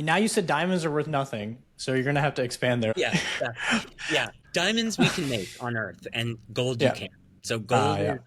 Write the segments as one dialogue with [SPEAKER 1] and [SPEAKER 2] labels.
[SPEAKER 1] now you said diamonds are worth nothing, so you're gonna have to expand there.
[SPEAKER 2] Yeah, yeah. Diamonds we can make on Earth, and gold you
[SPEAKER 1] Yeah.
[SPEAKER 2] can't. So gold
[SPEAKER 1] Yeah.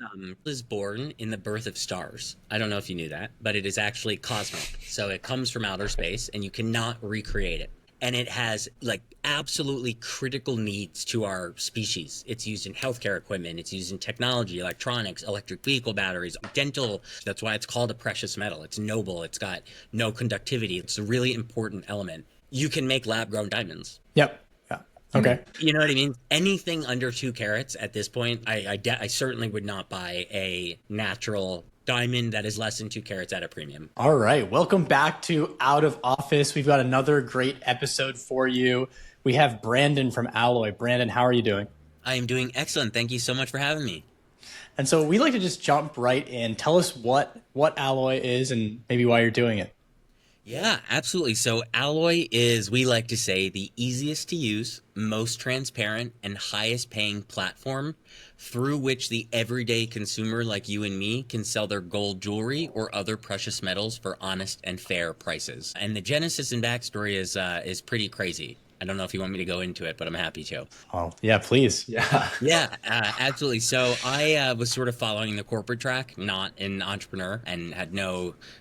[SPEAKER 2] is born in the birth of stars. I don't know if you knew that, but it is actually cosmic. So it comes from outer space, and you cannot recreate it. And it has like absolutely critical needs to our species. It's used in healthcare equipment. It's used in technology, electronics, electric vehicle batteries, dental. That's why it's called a precious metal. It's noble. It's got no conductivity. It's a really important element. You can make lab-grown diamonds.
[SPEAKER 1] Yep. Yeah. Okay.
[SPEAKER 2] You know what I mean? Anything under 2 carats at this point, I certainly would not buy a natural diamond that is less than 2 carats at a premium.
[SPEAKER 1] All right. Welcome back to Out of Office. We've got another great episode for you. We have Brandon from Alloy. Brandon, how are you doing?
[SPEAKER 2] I am doing excellent. Thank you so much for having me.
[SPEAKER 1] And so we like to just jump right in. Tell us what Alloy is and maybe why you're doing it.
[SPEAKER 2] Yeah, absolutely. So Alloy is, we like to say, the easiest to use, most transparent, and highest paying platform through which the everyday consumer like you and me can sell their gold jewelry or other precious metals for honest and fair prices. And the genesis and backstory is pretty crazy. I don't know if you want me to go into it, but I'm happy to.
[SPEAKER 1] Oh, yeah, please.
[SPEAKER 2] Yeah, absolutely. So I was sort of following the corporate track, not an entrepreneur, and had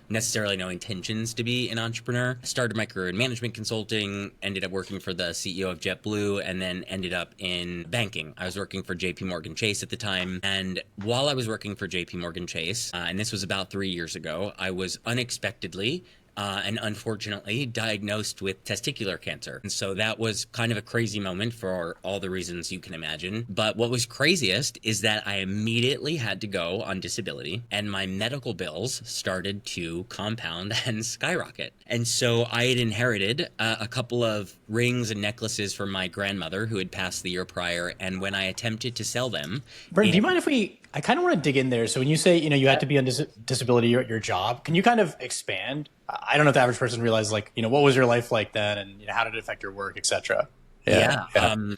[SPEAKER 2] necessarily no intentions to be an entrepreneur. Started my career in management consulting, ended up working for the CEO of JetBlue, and then ended up in banking. I was working for JP Morgan Chase at the time. And while I was working for JP Morgan Chase, and this was about 3 years ago, I was unexpectedly and unfortunately diagnosed with testicular cancer. And so that was kind of a crazy moment for all the reasons you can imagine. But what was craziest is that I immediately had to go on disability, and my medical bills started to compound and skyrocket. And so I had inherited a couple of rings and necklaces from my grandmother who had passed the year prior. And when I attempted to sell them...
[SPEAKER 1] Brandon, do you mind if I kind of want to dig in there. So when you say, you had to be on disability at your job, can you kind of expand? I don't know if the average person realizes, what was your life like then, and how did it affect your work, et cetera?
[SPEAKER 2] Yeah.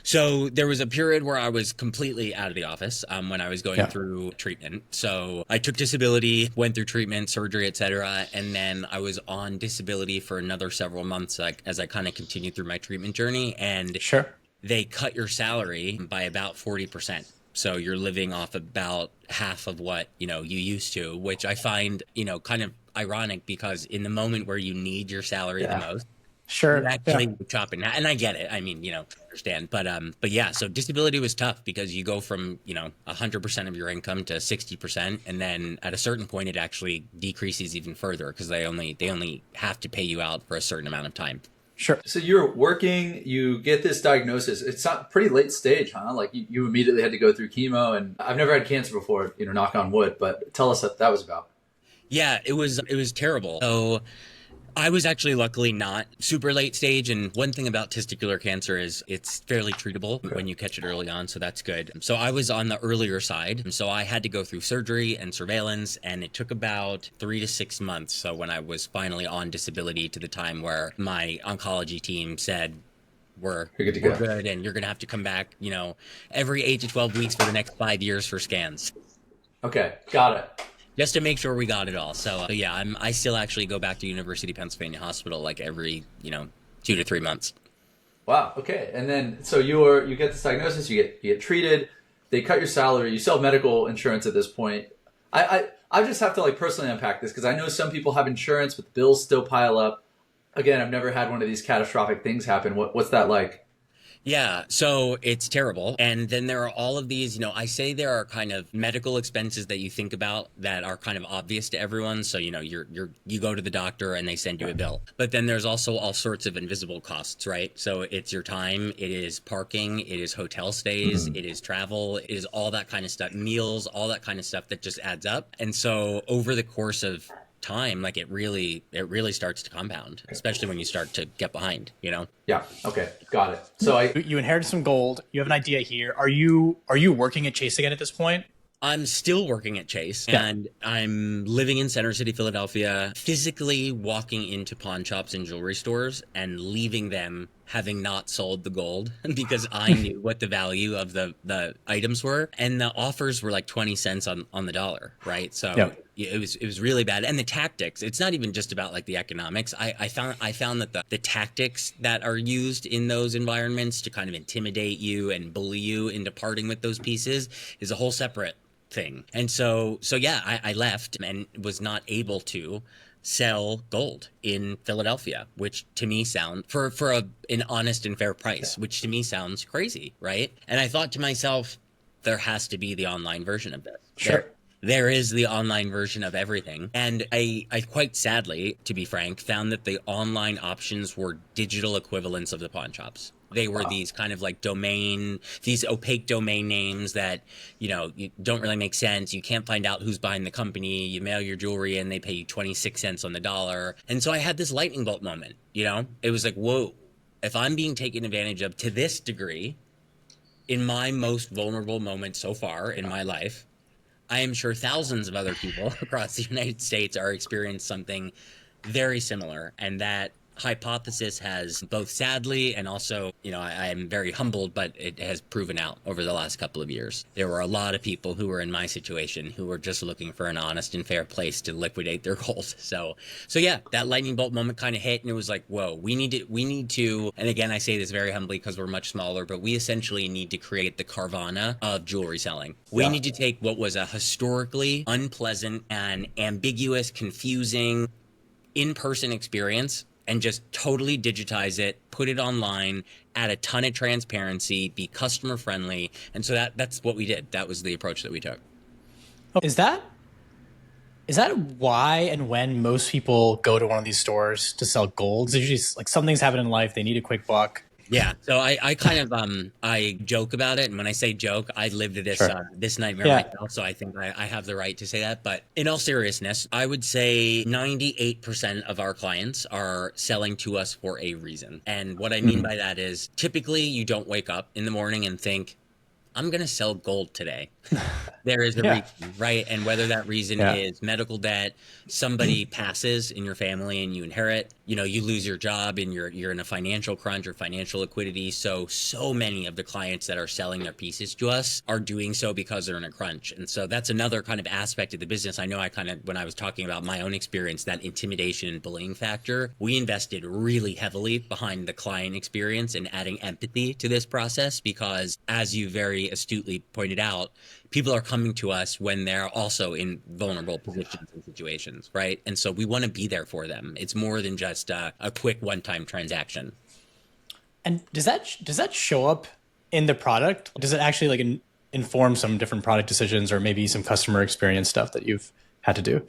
[SPEAKER 2] So there was a period where I was completely out of the office when I was going through treatment. So I took disability, went through treatment, surgery, et cetera. And then I was on disability for another several months as I kind of continued through my treatment journey. And they cut your salary by about 40%. So you're living off about half of what, you used to, which I find, kind of ironic, because in the moment where you need your salary the most, you actually chop it. And I get it. I mean, understand. But yeah, so disability was tough because you go from, 100% of your income to 60%. And then at a certain point, it actually decreases even further because they only have to pay you out for a certain amount of time.
[SPEAKER 1] Sure.
[SPEAKER 3] So you're working, you get this diagnosis. It's not pretty late stage, huh? Like you immediately had to go through chemo, and I've never had cancer before, knock on wood, but tell us what that was about.
[SPEAKER 2] Yeah, it was terrible. So I was actually luckily not super late stage. And one thing about testicular cancer is it's fairly treatable when you catch it early on. So that's good. So I was on the earlier side. So I had to go through surgery and surveillance, and it took about 3 to 6 months. So when I was finally on disability to the time where my oncology team said, we're good, and you're going to have to come back, every 8 to 12 weeks for the next 5 years for scans.
[SPEAKER 3] Okay, got it.
[SPEAKER 2] Just to make sure we got it all. So yeah, I still actually go back to University of Pennsylvania Hospital like every 2 to 3 months.
[SPEAKER 3] Wow. Okay. And then so you get this diagnosis, you get treated, they cut your salary, you still have medical insurance at this point. I just have to personally unpack this because I know some people have insurance but the bills still pile up. Again, I've never had one of these catastrophic things happen. What's that like?
[SPEAKER 2] Yeah, so it's terrible. And then there are all of these, I say there are kind of medical expenses that you think about that are kind of obvious to everyone. So, you go to the doctor and they send you a bill. But then there's also all sorts of invisible costs, right? So it's your time, it is parking, it is hotel stays, it is travel, it is all that kind of stuff, meals, all that kind of stuff that just adds up. And so over the course of time, it really starts to compound, especially when you start to get behind,
[SPEAKER 3] Yeah. Okay. Got it. So
[SPEAKER 1] you inherited some gold. You have an idea here. Are you working at Chase again at this point?
[SPEAKER 2] I'm still working at Chase, and I'm living in Center City, Philadelphia, physically walking into pawn shops and jewelry stores and leaving them having not sold the gold because I knew what the value of the items were, and the offers were like 20 cents on the dollar, right? So
[SPEAKER 1] Yeah.
[SPEAKER 2] it was really bad. And the tactics, it's not even just about like the economics. I found that the tactics that are used in those environments to kind of intimidate you and bully you into parting with those pieces is a whole separate thing. And so yeah, I left and was not able to sell gold in Philadelphia, which to me sound for an honest and fair price, which to me sounds crazy, right? And I thought to myself, there has to be the online version of this.
[SPEAKER 1] Sure.
[SPEAKER 2] There is the online version of everything. And I quite sadly, to be frank, found that the online options were digital equivalents of the pawn shops. They were these kind of like these opaque domain names that, you don't really make sense. You can't find out who's behind the company. You mail your jewelry in, they pay you 26 cents on the dollar. And so I had this lightning bolt moment, It was like, whoa, if I'm being taken advantage of to this degree in my most vulnerable moment so far in my life, I am sure thousands of other people across the United States are experiencing something very similar. And that hypothesis has both sadly and also, I am very humbled, but it has proven out over the last couple of years. There were a lot of people who were in my situation who were just looking for an honest and fair place to liquidate their gold. So yeah, that lightning bolt moment kind of hit, and it was like, whoa, we need to, and again, I say this very humbly because we're much smaller, but we essentially need to create the Carvana of jewelry selling. We need to take what was a historically unpleasant and ambiguous, confusing in-person experience and just totally digitize it, put it online, add a ton of transparency, be customer friendly. And so that's what we did. That was the approach that we took.
[SPEAKER 1] Is that why and when most people go to one of these stores to sell gold? It's usually like something's happened in life, they need a quick buck.
[SPEAKER 2] Yeah. So I kind of, I joke about it. And when I say joke, I lived this, this nightmare myself. So I think I have the right to say that. But in all seriousness, I would say 98% of our clients are selling to us for a reason. And what I mean by that is typically you don't wake up in the morning and think, I'm going to sell gold today. There is a reason, right? And whether that reason is medical debt, somebody passes in your family and you inherit, you lose your job and you're in a financial crunch or financial liquidity. So many of the clients that are selling their pieces to us are doing so because they're in a crunch. And so that's another kind of aspect of the business. I know when I was talking about my own experience, that intimidation and bullying factor, we invested really heavily behind the client experience and adding empathy to this process because, as you very astutely pointed out, people are coming to us when they're also in vulnerable positions and situations, right? And so we want to be there for them. It's more than just a quick one-time transaction.
[SPEAKER 1] And does that show up in the product? Does it actually like inform some different product decisions or maybe some customer experience stuff that you've had to do?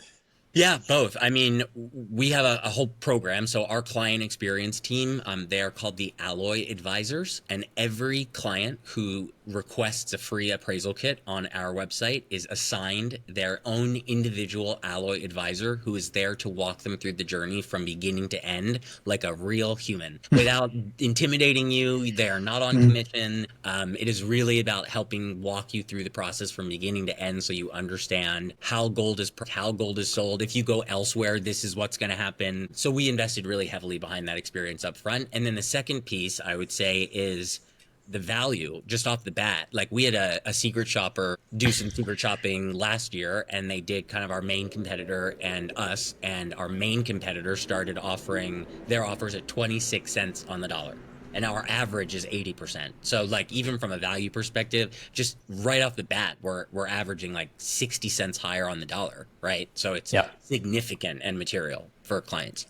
[SPEAKER 2] Yeah, both. I mean, we have a whole program. So our client experience team, they are called the Alloy Advisors. And every client who requests a free appraisal kit on our website is assigned their own individual Alloy Advisor who is there to walk them through the journey from beginning to end like a real human without intimidating you. They are not on commission. It is really about helping walk you through the process from beginning to end so you understand how gold is sold. If you go elsewhere, this is what's going to happen. So we invested really heavily behind that experience up front. And then the second piece I would say is the value just off the bat. Like we had a secret shopper do some secret shopping last year, and they did kind of our main competitor and us, and our main competitor started offering their offers at 26 cents on the dollar. And our average is 80%. So like even from a value perspective, just right off the bat, we're averaging like 60 cents higher on the dollar, right? So it's significant and material for clients.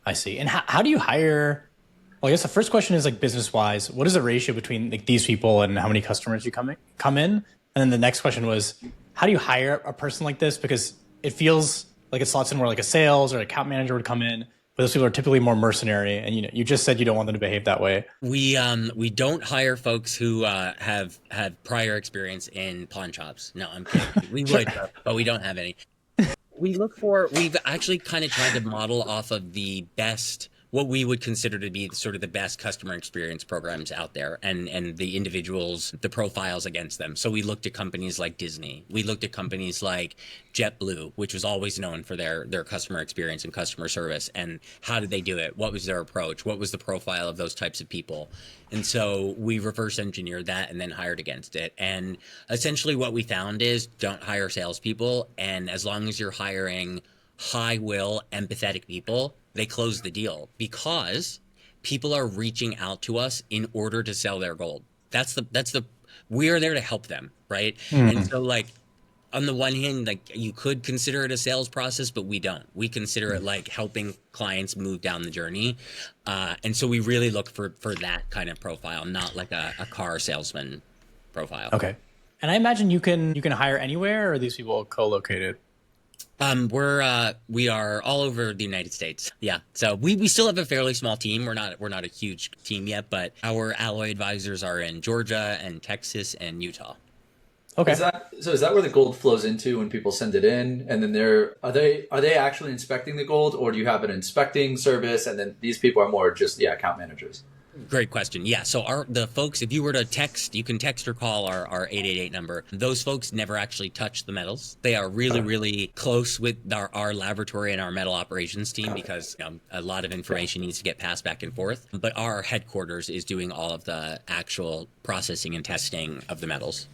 [SPEAKER 1] I see. And how do you hire? Well, I guess the first question is like business wise, what is the ratio between like these people and how many customers you come in? And then the next question was, how do you hire a person like this? Because it feels like it slots in where like a sales or account manager would come in. But those people are typically more mercenary, and you just said you don't want them to behave that way.
[SPEAKER 2] We don't hire folks who have had prior experience in pawn shops. No, I'm kidding. We would, but we don't have any. We've actually kind of tried to model off of what we would consider to be sort of the best customer experience programs out there, and the individuals, the profiles against them. So we looked at companies like Disney. We looked at companies like JetBlue, which was always known for their customer experience and customer service. And how did they do it? What was their approach? What was the profile of those types of people? And so we reverse engineered that and then hired against it. And essentially what we found is don't hire salespeople. And as long as you're hiring high will, empathetic people, they close the deal, because people are reaching out to us in order to sell their gold. We are there to help them, right? And so like, on the one hand, like you could consider it a sales process, but we don't. We consider it like helping clients move down the journey. And so we really look for that kind of profile, not like a car salesman profile.
[SPEAKER 1] Okay. And I imagine you can hire anywhere, or are these people co-located?
[SPEAKER 2] We are all over the United States. Yeah. So we still have a fairly small team. We're not a huge team yet, but our alloy advisors are in Georgia and Texas and Utah.
[SPEAKER 1] Okay.
[SPEAKER 3] Is that where the gold flows into when people send it in, and then are they actually inspecting the gold, or do you have an inspecting service, and then these people are more just account managers?
[SPEAKER 2] Great question. Yeah. So the folks, if you were to text, you can text or call our 888 number. Those folks never actually touch the metals. They are really, really close with our laboratory and our metal operations team, because a lot of information needs to get passed back and forth. But our headquarters is doing all of the actual processing and testing of the metals.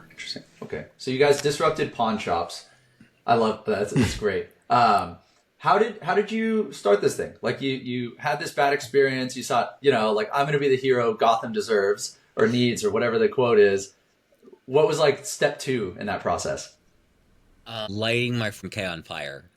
[SPEAKER 3] Interesting. Okay. So you guys disrupted pawn shops. I love that. That's great. How did you start this thing? Like you had this bad experience. You thought, like, I'm going to be the hero Gotham deserves or needs, or whatever the quote is. What was like step 2 in that process?
[SPEAKER 2] Lighting my K on fire.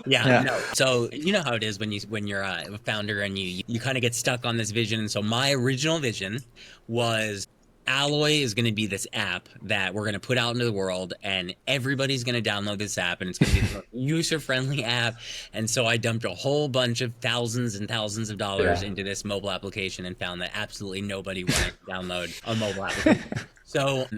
[SPEAKER 2] Yeah. No. So you know how it is when you're a founder and you kind of get stuck on this vision. And so my original vision was, Alloy is going to be this app that we're going to put out into the world, and everybody's going to download this app, and it's going to be a user-friendly app. And so I dumped a whole bunch of thousands and thousands of dollars into this mobile application, and found that absolutely nobody wanted to download a mobile application. So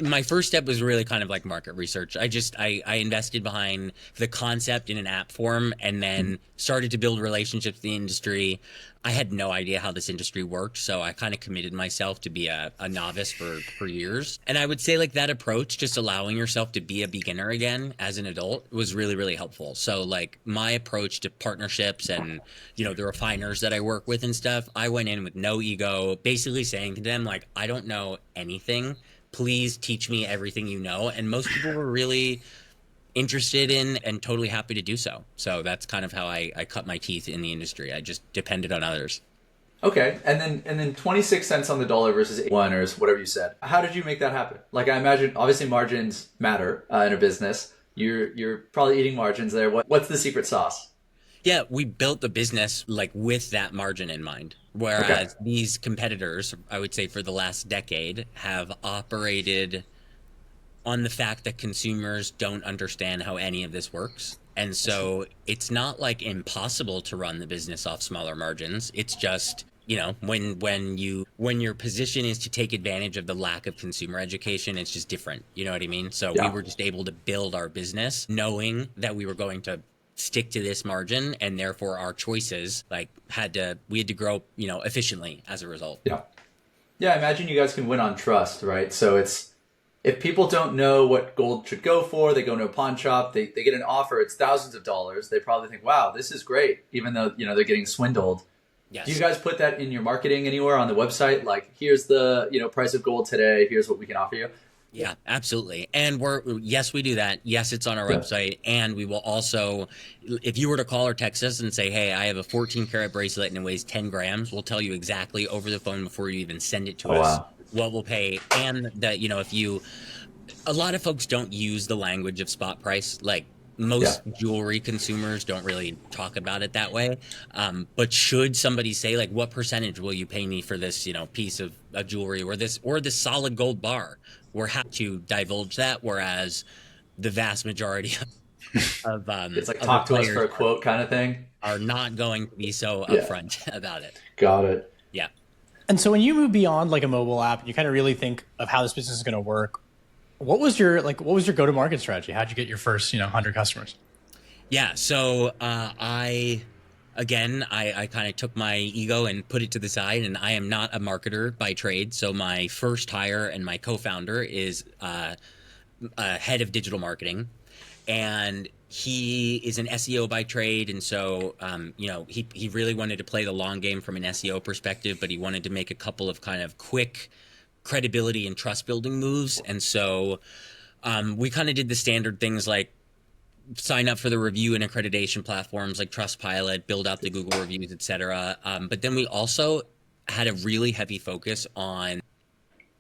[SPEAKER 2] my first step was really kind of like market research. I invested behind the concept in an app form, and then started to build relationships with the industry. I had no idea how this industry worked, so I kind of committed myself to be a novice for years. And I would say like that approach, just allowing yourself to be a beginner again as an adult, was really, really helpful. So like my approach to partnerships and, the refiners that I work with and stuff, I went in with no ego, basically saying to them, like, I don't know anything. Please teach me everything you know. And most people were really interested in and totally happy to do so. So that's kind of how I cut my teeth in the industry. I just depended on others.
[SPEAKER 3] Okay. And then 26 cents on the dollar versus 1, or whatever you said. How did you make that happen? Like, I imagine obviously margins matter in a business. You're probably eating margins there. What's the secret sauce?
[SPEAKER 2] Yeah, we built the business like with that margin in mind. Whereas these competitors, I would say for the last decade, have operated on the fact that consumers don't understand how any of this works. And so it's not like impossible to run the business off smaller margins. It's just, when your position is to take advantage of the lack of consumer education, it's just different. You know what I mean? So we were just able to build our business knowing that we were going to stick to this margin, and therefore our choices we had to grow, efficiently as a result.
[SPEAKER 3] Yeah. Yeah. I imagine you guys can win on trust, right? So if people don't know what gold should go for, they go to a pawn shop, they get an offer, it's thousands of dollars. They probably think, wow, this is great, even though, they're getting swindled. Yes. Do you guys put that in your marketing anywhere on the website? Like, here's the, price of gold today. Here's what we can offer you.
[SPEAKER 2] Yeah, absolutely. And yes, we do that. Yes, it's on our website. And we will also, if you were to call or text us and say, hey, I have a 14 karat bracelet and it weighs 10 grams, we'll tell you exactly over the phone before you even send it to us. Wow. What we'll pay. And that, a lot of folks don't use the language of spot price. Like most jewelry consumers don't really talk about it that way. But should somebody say, like, what percentage will you pay me for this, piece of jewelry or this solid gold bar? We're happy to divulge that. Whereas the vast majority of
[SPEAKER 3] it's like talk to us for a quote kind of thing,
[SPEAKER 2] are not going to be so upfront about it.
[SPEAKER 3] Got it.
[SPEAKER 2] Yeah.
[SPEAKER 1] And so when you move beyond like a mobile app and you kind of really think of how this business is going to work, what was your go-to-market strategy? How'd you get your first, 100 customers?
[SPEAKER 2] Yeah. So I again, I kind of took my ego and put it to the side, and I am not a marketer by trade. So my first hire and my co-founder is head of digital marketing, and he is an SEO by trade. And so, he really wanted to play the long game from an SEO perspective, but he wanted to make a couple of kind of quick credibility and trust building moves. And so we kind of did the standard things like sign up for the review and accreditation platforms like Trustpilot, build out the Google reviews, etc. But then we also had a really heavy focus on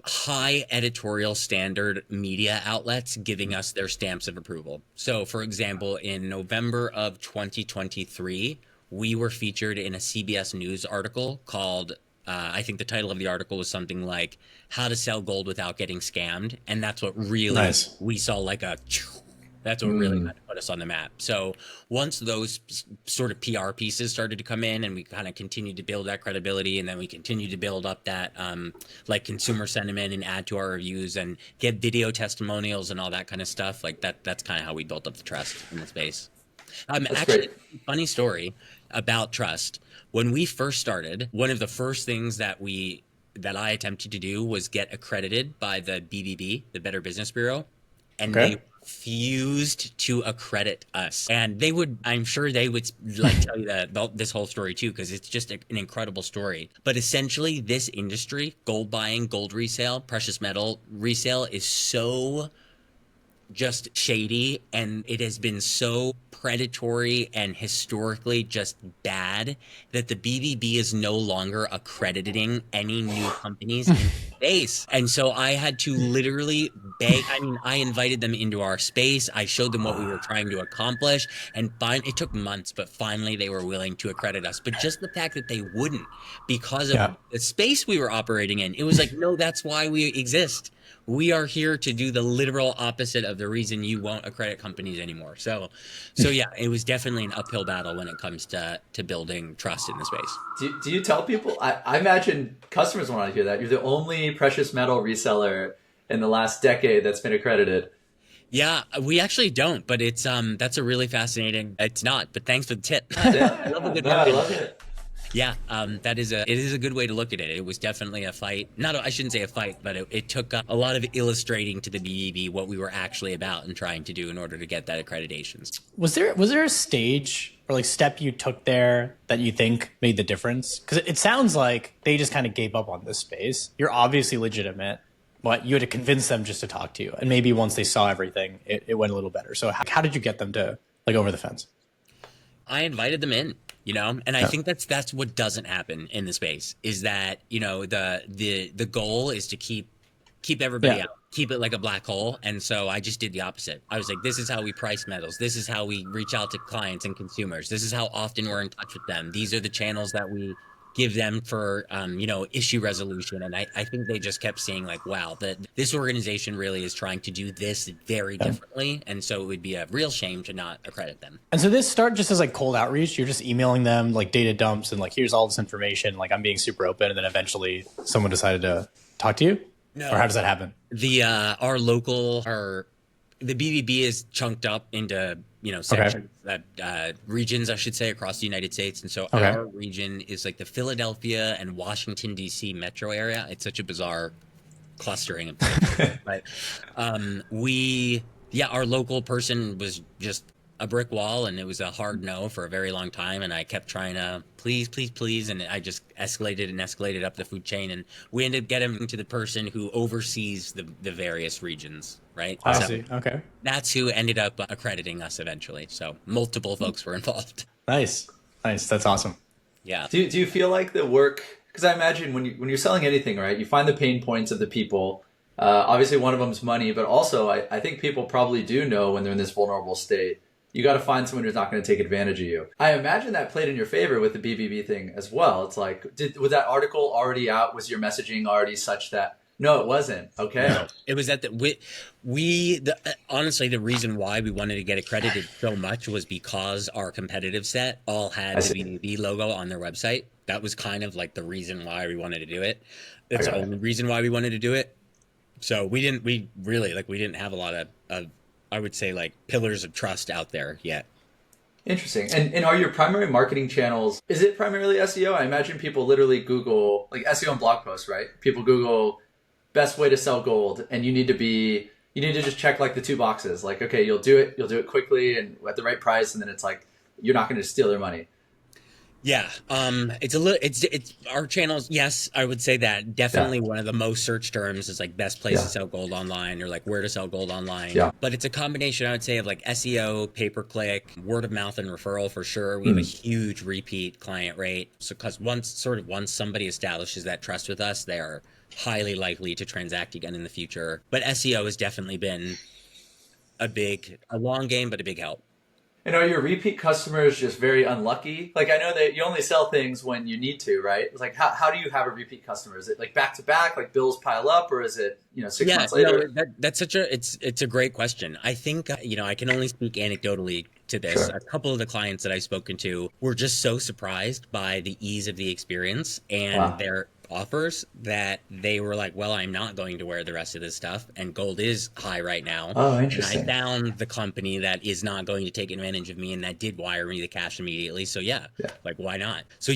[SPEAKER 2] high editorial standard media outlets giving us their stamps of approval. So, for example, in November of 2023, we were featured in a CBS News article called, I think the title of the article was something like "How to Sell Gold Without Getting Scammed," and that's what really we saw like a. That's what really kind of put us on the map. So once those sort of PR pieces started to come in, and we kind of continued to build that credibility, and then we continued to build up that like consumer sentiment and add to our reviews and get video testimonials and all that kind of stuff. Like that's kind of how we built up the trust in the space. Actually, funny story about trust. When we first started, one of the first things that I attempted to do was get accredited by the BBB, the Better Business Bureau, and they refused to accredit us. And I'm sure they would like tell you this whole story too, because it's just an incredible story. But essentially, this industry, gold buying, gold resale, precious metal resale, is so just shady, and it has been so predatory and historically just bad that the BBB is no longer accrediting any new companies in space. And so I had to literally beg. I mean, I invited them into our space. I showed them what we were trying to accomplish, and it took months, but finally they were willing to accredit us. But just the fact that they wouldn't, because of the space we were operating in, it was like, no, that's why we exist. We are here to do the literal opposite of the reason you won't accredit companies anymore. So yeah, it was definitely an uphill battle when it comes to building trust in the space.
[SPEAKER 3] Do you tell people? I imagine customers want to hear that. You're the only precious metal reseller in the last decade that's been accredited.
[SPEAKER 2] Yeah, we actually don't, but it's that's a really fascinating. It's not, but thanks for the tip. I love a good
[SPEAKER 3] I love it.
[SPEAKER 2] Yeah, it is a good way to look at it. It was definitely a fight. I shouldn't say a fight, but it took a lot of illustrating to the BEB what we were actually about and trying to do in order to get that accreditations.
[SPEAKER 1] Was there a stage or like step you took there that you think made the difference? Because it sounds like they just kind of gave up on this space. You're obviously legitimate, but you had to convince them just to talk to you. And maybe once they saw everything, it went a little better. So how did you get them to like over the fence?
[SPEAKER 2] I invited them in. And I think that's what doesn't happen in the space is that, the goal is to keep everybody out, keep it like a black hole. And so I just did the opposite. I was like, this is how we price metals. This is how we reach out to clients and consumers. This is how often we're in touch with them. These are the channels that we give them for, issue resolution. And I think they just kept seeing like, wow, that this organization really is trying to do this very differently. And so it would be a real shame to not accredit them.
[SPEAKER 1] And so this started just as like cold outreach. You're just emailing them like data dumps and like, here's all this information. Like I'm being super open. And then eventually someone decided to talk to you?
[SPEAKER 2] No.
[SPEAKER 1] Or how does that happen?
[SPEAKER 2] The BBB is chunked up into, sections, regions, I should say, across the United States. And so our region is like the Philadelphia and Washington, D.C. metro area. It's such a bizarre clustering of things. But our local person was just a brick wall, and it was a hard no for a very long time. And I kept trying to please. And I just escalated up the food chain. And we ended up getting to the person who oversees the various regions, right?
[SPEAKER 1] I see. Okay.
[SPEAKER 2] That's who ended up accrediting us eventually. So multiple folks were involved.
[SPEAKER 1] Nice. That's awesome.
[SPEAKER 2] Yeah.
[SPEAKER 3] Do you feel like the work, because I imagine when you're selling anything, right, you find the pain points of the people. Obviously one of them is money, but also I think people probably do know when they're in this vulnerable state. You got to find someone who's not going to take advantage of you. I imagine that played in your favor with the BBB thing as well. It's like, was that article already out? Was your messaging already such that? No, it wasn't. Okay.
[SPEAKER 2] No, it was that honestly, the reason why we wanted to get accredited so much was because our competitive set all had the BBB logo on their website. That was kind of like the reason why we wanted to do it. That's the only reason why we wanted to do it. So we didn't have a lot of I would say like pillars of trust out there yet.
[SPEAKER 3] Interesting. And are your primary marketing channels, is it primarily SEO? I imagine people literally Google, like SEO and blog posts, right? People Google best way to sell gold, and you need to just check like the two boxes. Like, okay, you'll do it quickly and at the right price, and then it's like, you're not going to steal their money.
[SPEAKER 2] Yeah, it's our channels. Yes, I would say that definitely one of the most searched terms is like best place to sell gold online, or like where to sell gold online.
[SPEAKER 3] Yeah.
[SPEAKER 2] But it's a combination, I would say, of like SEO, pay-per-click, word of mouth, and referral for sure. We have a huge repeat client rate. So because once somebody establishes that trust with us, they are highly likely to transact again in the future. But SEO has definitely been a long game, but a big help.
[SPEAKER 3] And are your repeat customers just very unlucky? Like, I know that you only sell things when you need to, right? It's like, how do you have a repeat customer? Is it like back to back, like bills pile up, or is it, 6 months later?
[SPEAKER 2] No, that's it's a great question. I think, I can only speak anecdotally to this.
[SPEAKER 3] Sure.
[SPEAKER 2] A couple of the clients that I've spoken to were just so surprised by the ease of the experience and their offers that they were like, well, I'm not going to wear the rest of this stuff, and gold is high right now.
[SPEAKER 3] Oh, interesting.
[SPEAKER 2] And I found the company that is not going to take advantage of me, and that did wire me the cash immediately. So like, why not? So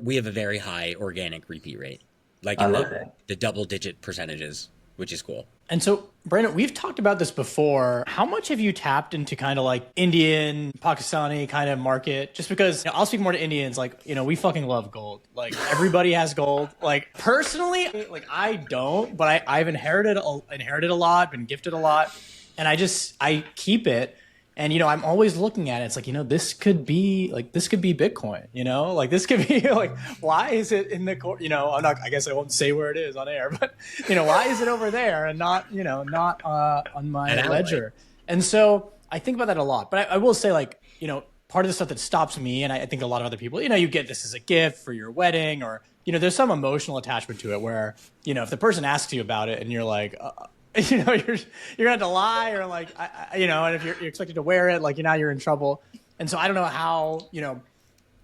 [SPEAKER 2] we have a very high organic repeat rate, like in the double-digit percentages, which is cool.
[SPEAKER 1] And so, Brandon, we've talked about this before. How much have you tapped into kind of like Indian, Pakistani kind of market? Just because I'll speak more to Indians, like, we fucking love gold. Like, everybody has gold. Like, personally, like, I don't, but I've inherited a lot, been gifted a lot, and I keep it. And, I'm always looking at it. It's like, this could be Bitcoin, like this could be like, why is it in the court? I guess I won't say where it is on air, but, why is it over there and not on my ledger? And so I think about that a lot, but I will say, like, part of the stuff that stops me, and I think a lot of other people, you get this as a gift for your wedding, or, there's some emotional attachment to it where, if the person asks you about it and you're like, you're gonna have to lie, or like, and if you're expected to wear it, like, now you're in trouble. And so I don't know how,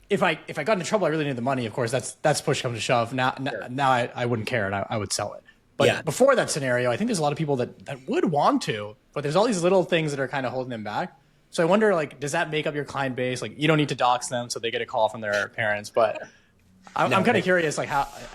[SPEAKER 1] if I got into trouble, I really needed the money. Of course, that's push comes to shove. Now I wouldn't care, and I would sell it. But before that scenario, I think there's a lot of people that would want to, but there's all these little things that are kind of holding them back. So I wonder, like, does that make up your client base? Like, you don't need to dox them so they get a call from their parents, but I'm kind of curious, like,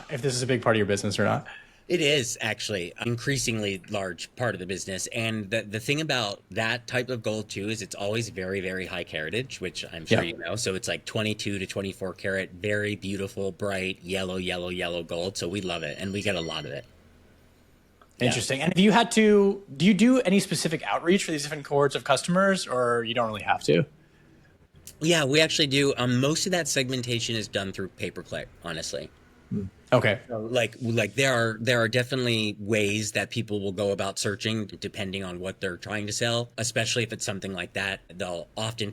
[SPEAKER 1] if this is a big part of your business or not.
[SPEAKER 2] It is actually an increasingly large part of the business. And the thing about that type of gold too is it's always very, very high caratage, which I'm sure you know. So it's like 22 to 24 karat, very beautiful, bright, yellow gold. So we love it, and we get a lot of it.
[SPEAKER 1] Interesting. And if you had to, do you do any specific outreach for these different cohorts of customers, or you don't really have to?
[SPEAKER 2] Yeah, we actually do. Most of that segmentation is done through pay-per-click, honestly.
[SPEAKER 1] Okay.
[SPEAKER 2] So like there are definitely ways that people will go about searching depending on what they're trying to sell, especially if it's something like that.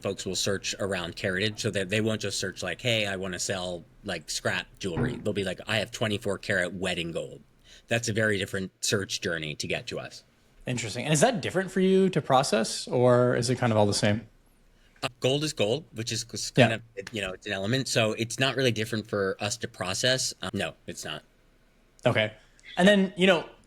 [SPEAKER 2] Folks will search around caratage, so that they won't just search like, hey, I want to sell like scrap jewelry. They'll be like, I have 24 karat wedding gold. That's a very different search journey to get to us.
[SPEAKER 1] Interesting. And is that different for you to process, or is it kind of all the same?
[SPEAKER 2] Gold is gold, which is kind of, it's an element. So it's not really different for us to process. No, it's not.
[SPEAKER 1] Okay. And then,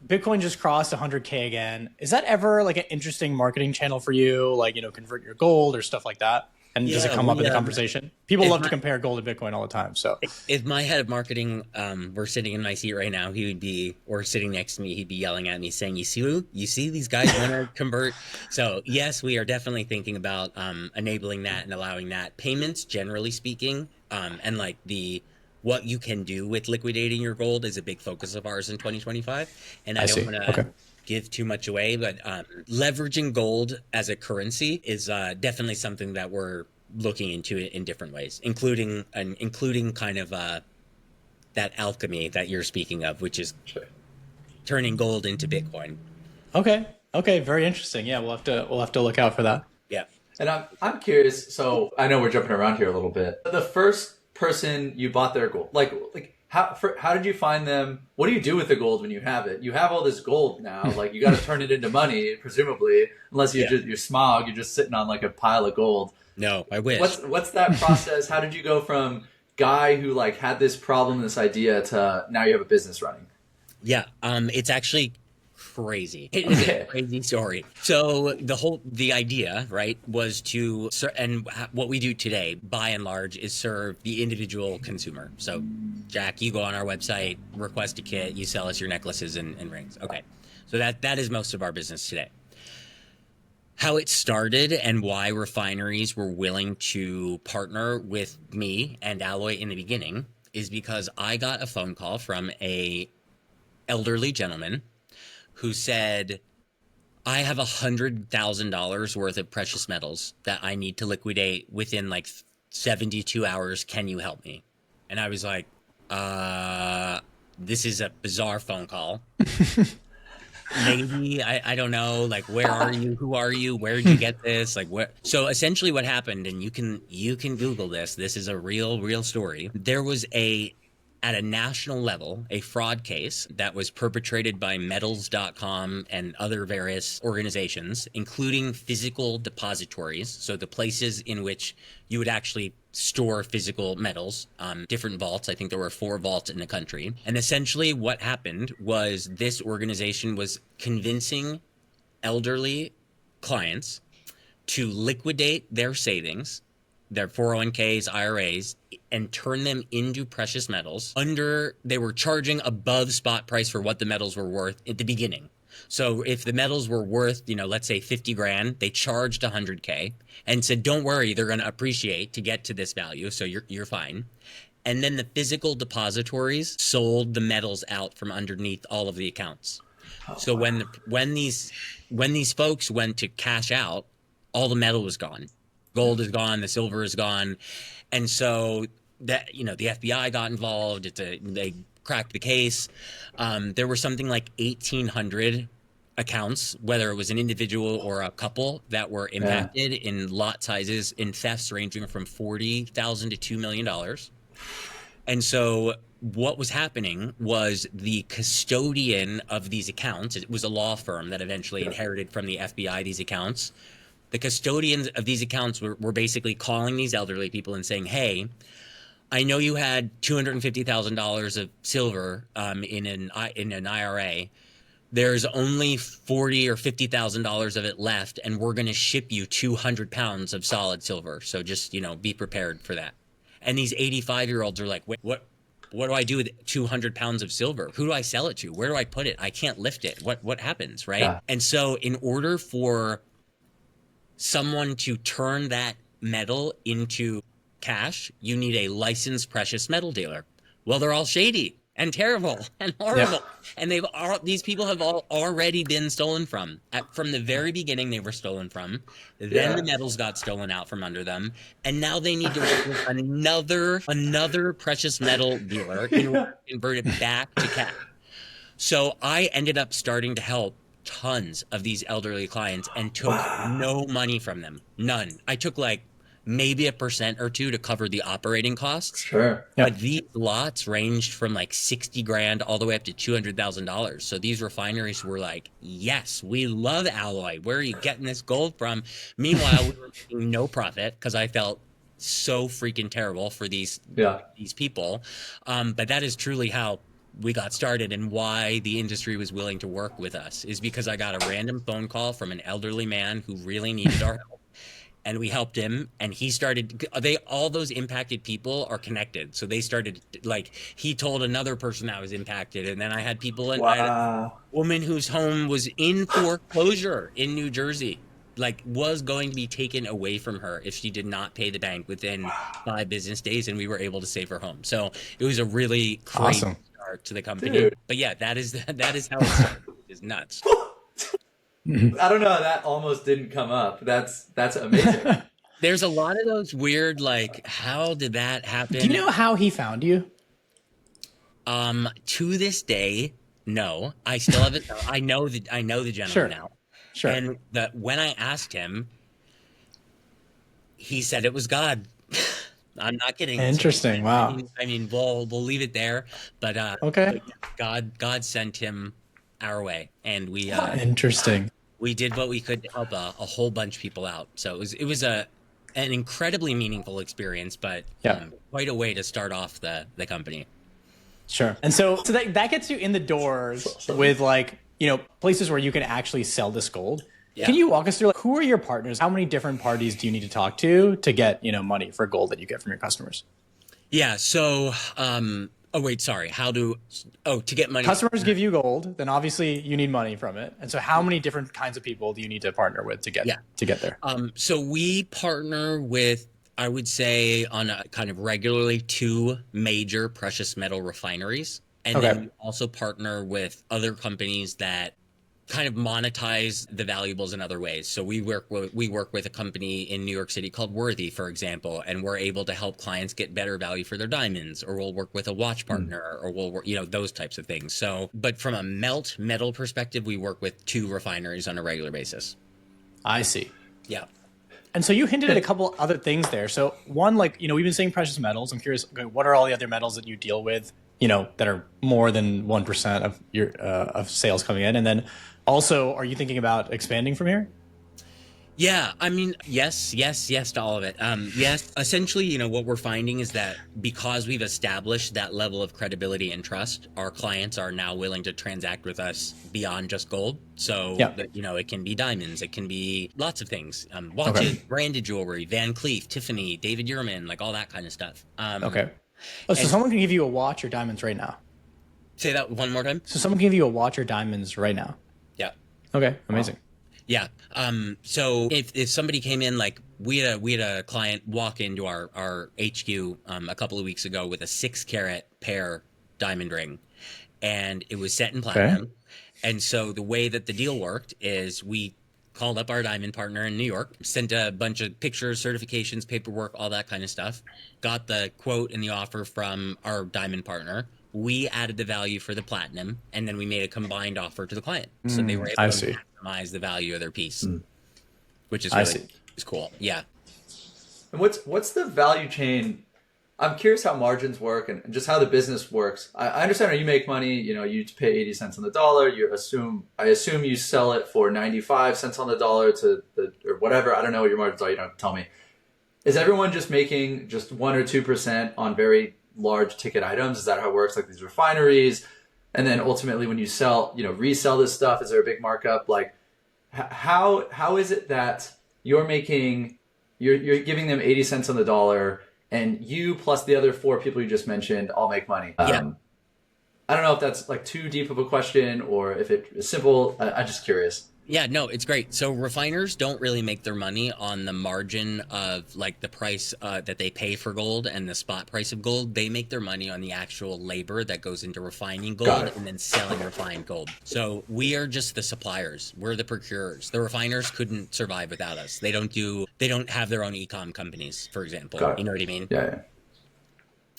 [SPEAKER 1] Bitcoin just crossed 100K again. Is that ever like an interesting marketing channel for you? Like, convert your gold or stuff like that? And does it come up in the conversation? People love to compare gold and Bitcoin all the time. So
[SPEAKER 2] if my head of marketing were sitting in my seat right now, or sitting next to me, he'd be yelling at me saying, you see these guys want to convert. So yes, we are definitely thinking about enabling that and allowing that. Payments, generally speaking, and like what you can do with liquidating your gold is a big focus of ours in 2025. And I don't want to give too much away, but leveraging gold as a currency is definitely something that we're looking into in different ways, including kind of that alchemy that you're speaking of, which is turning gold into Bitcoin.
[SPEAKER 1] Okay, very interesting. Yeah, we'll have to look out for that.
[SPEAKER 2] Yeah.
[SPEAKER 3] And I'm curious. So I know we're jumping around here a little bit. The first person you bought their gold, like. How did you find them? What do you do with the gold when you have it? You have all this gold now. Like, you got to turn it into money, presumably, unless you're smog. You're just sitting on like a pile of gold.
[SPEAKER 2] No, I wish.
[SPEAKER 3] What's that process? How did you go from guy who like had this problem, this idea, to now you have a business running?
[SPEAKER 2] Yeah, it's actually crazy. It is a crazy story. So the idea, right, was to, and what we do today, by and large, is serve the individual consumer. So, Jack, you go on our website, request a kit, you sell us your necklaces and rings. Okay. So that is most of our business today. How it started and why refineries were willing to partner with me and Alloy in the beginning is because I got a phone call from a elderly gentleman who said, I have $100,000 worth of precious metals that I need to liquidate within like 72 hours. Can you help me? And I was like, this is a bizarre phone call. Maybe, I don't know, like, where are you? Who are you? Where did you get this? Like, where? So essentially what happened, and you can Google this. This is a real story. There was at a national level, a fraud case that was perpetrated by metals.com and other various organizations, including physical depositories. So the places in which you would actually store physical metals, different vaults. I think there were 4 vaults in the country. And essentially what happened was this organization was convincing elderly clients to liquidate their savings, their 401ks, IRAs, and turn them into precious metals they were charging above spot price for what the metals were worth at the beginning. So if the metals were worth, let's say 50 grand, they charged 100K and said, don't worry, they're going to appreciate to get to this value. So you're fine. And then the physical depositories sold the metals out from underneath all of the accounts. So when these folks went to cash out, all the metal was gone. Gold is gone, the silver is gone. And so that, the FBI got involved. They cracked the case. There were something like 1,800 accounts, whether it was an individual or a couple, that were impacted in lot sizes in thefts ranging from $40,000 to $2 million. And so what was happening was the custodian of these accounts, it was a law firm that eventually inherited from the FBI these accounts. The custodians of these accounts were basically calling these elderly people and saying, hey, I know you had $250,000 of silver in an IRA. There's only $40,000 or $50,000 of it left, and we're going to ship you 200 pounds of solid silver. So just, be prepared for that. And these 85-year-olds are like, wait, what do I do with 200 pounds of silver? Who do I sell it to? Where do I put it? I can't lift it. What happens, right? Yeah. And so in order for someone to turn that metal into cash, you need a licensed precious metal dealer. Well, they're all shady and terrible and horrible. Yeah. And these people have all already been stolen from. From the very beginning, they were stolen from. Then the metals got stolen out from under them. And now they need to work with another precious metal dealer in order to convert it back to cash. So I ended up starting to help tons of these elderly clients and took no money from them. None. I took like maybe 1% or 2% to cover the operating costs.
[SPEAKER 3] Sure.
[SPEAKER 2] But these lots ranged from like 60 grand all the way up to $200,000. So these refineries were like, yes, we love Alloy. Where are you getting this gold from? Meanwhile, we were making no profit because I felt so freaking terrible for these people. But that is truly how we got started, and why the industry was willing to work with us is because I got a random phone call from an elderly man who really needed our help. And we helped him, and he started, all those impacted people are connected. So they started, like, he told another person that was impacted. And then I had people, and I had a woman whose home was in foreclosure in New Jersey, like was going to be taken away from her if she did not pay the bank within 5 business days. And we were able to save her home. So it was a really crazy start to the company. Dude. But yeah, that is how it started. It's nuts.
[SPEAKER 3] I don't know. That almost didn't come up. That's amazing.
[SPEAKER 2] There's a lot of those weird, like, how did that happen?
[SPEAKER 1] Do you know how he found you?
[SPEAKER 2] To this day, no. I still have it. I know the gentleman now.
[SPEAKER 1] Sure.
[SPEAKER 2] And when I asked him, he said it was God. I'm not kidding.
[SPEAKER 1] Interesting. Wow.
[SPEAKER 2] I mean, we'll leave it there. But
[SPEAKER 1] okay.
[SPEAKER 2] God sent him our way, and we
[SPEAKER 1] interesting.
[SPEAKER 2] We did what we could to help a whole bunch of people out. So it was an incredibly meaningful experience, but quite a way to start off the company.
[SPEAKER 1] Sure. And so that gets you in the doors with like places where you can actually sell this gold.
[SPEAKER 2] Yeah.
[SPEAKER 1] Can you walk us through who are your partners? How many different parties do you need to talk to get, money for gold that you get from your customers?
[SPEAKER 2] Yeah. So, oh wait, sorry. To get money?
[SPEAKER 1] Customers give you gold, then obviously you need money from it. And so how many different kinds of people do you need to partner with to get there?
[SPEAKER 2] So we partner with, I would say, on a kind of regularly, 2 major precious metal refineries. And then we also partner with other companies that kind of monetize the valuables in other ways. So we work with a company in New York City called Worthy, for example, and we're able to help clients get better value for their diamonds, or we'll work with a watch partner, or we'll work, those types of things. So, but from a metal perspective, we work with 2 refineries on a regular basis.
[SPEAKER 1] I see.
[SPEAKER 2] Yeah.
[SPEAKER 1] And so you hinted at a couple other things there. So one, we've been saying precious metals. I'm curious, what are all the other metals that you deal with, that are more than 1% of your of sales coming in? And then also, are you thinking about expanding from here?
[SPEAKER 2] Yeah, I mean, yes to all of it. Yes, essentially, what we're finding is that because we've established that level of credibility and trust, our clients are now willing to transact with us beyond just gold. So, it can be diamonds, it can be lots of things, watches, branded jewelry, Van Cleef, Tiffany, David Yurman, all that kind of stuff.
[SPEAKER 1] So someone can give you a watch or diamonds right now.
[SPEAKER 2] Say that one more time.
[SPEAKER 1] So someone can give you a watch or diamonds right now.
[SPEAKER 2] Yeah.
[SPEAKER 1] Okay. Amazing.
[SPEAKER 2] Wow. Yeah. So if somebody came in, we had a client walk into our HQ a couple of weeks ago with a 6-carat pair diamond ring, and it was set in platinum. Okay. And so the way that the deal worked is we called up our diamond partner in New York, sent a bunch of pictures, certifications, paperwork, all that kind of stuff, got the quote and the offer from our diamond partner. We added the value for the platinum, and then we made a combined offer to the client. So they were able to maximize the value of their piece, which is really is cool. Yeah.
[SPEAKER 3] And what's the value chain? I'm curious how margins work and just how the business works. I understand how you make money. You pay 80 cents on the dollar. I assume you sell it for 95 cents on the dollar or whatever. I don't know what your margins are. You don't tell me. Is everyone just making just 1 or 2% on very large ticket items? Is that how it works? Like these refineries, and then ultimately when you resell this stuff, is there a big markup? How is it that you're giving them 80 cents on the dollar, and you plus the other 4 people you just mentioned all make money? I don't know if that's too deep of a question or if it's simple. I'm just curious.
[SPEAKER 2] Yeah, no, it's great. So refiners don't really make their money on the margin of the price that they pay for gold and the spot price of gold. They make their money on the actual labor that goes into refining gold and then selling refined gold. So we are just the suppliers. We're the procurers. The refiners couldn't survive without us. They don't have their own e-com companies, for example. You know what I mean?
[SPEAKER 3] Yeah.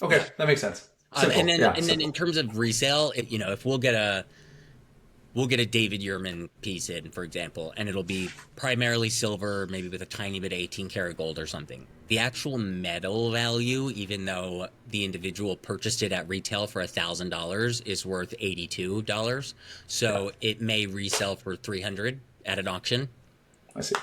[SPEAKER 3] Okay, that makes sense.
[SPEAKER 2] And then in terms of resale, if we'll get a David Yurman piece in, for example, and it'll be primarily silver, maybe with a tiny bit of 18-karat gold or something. The actual metal value, even though the individual purchased it at retail for $1,000, is worth $82. So it may resell for $300 at an auction.
[SPEAKER 3] I see.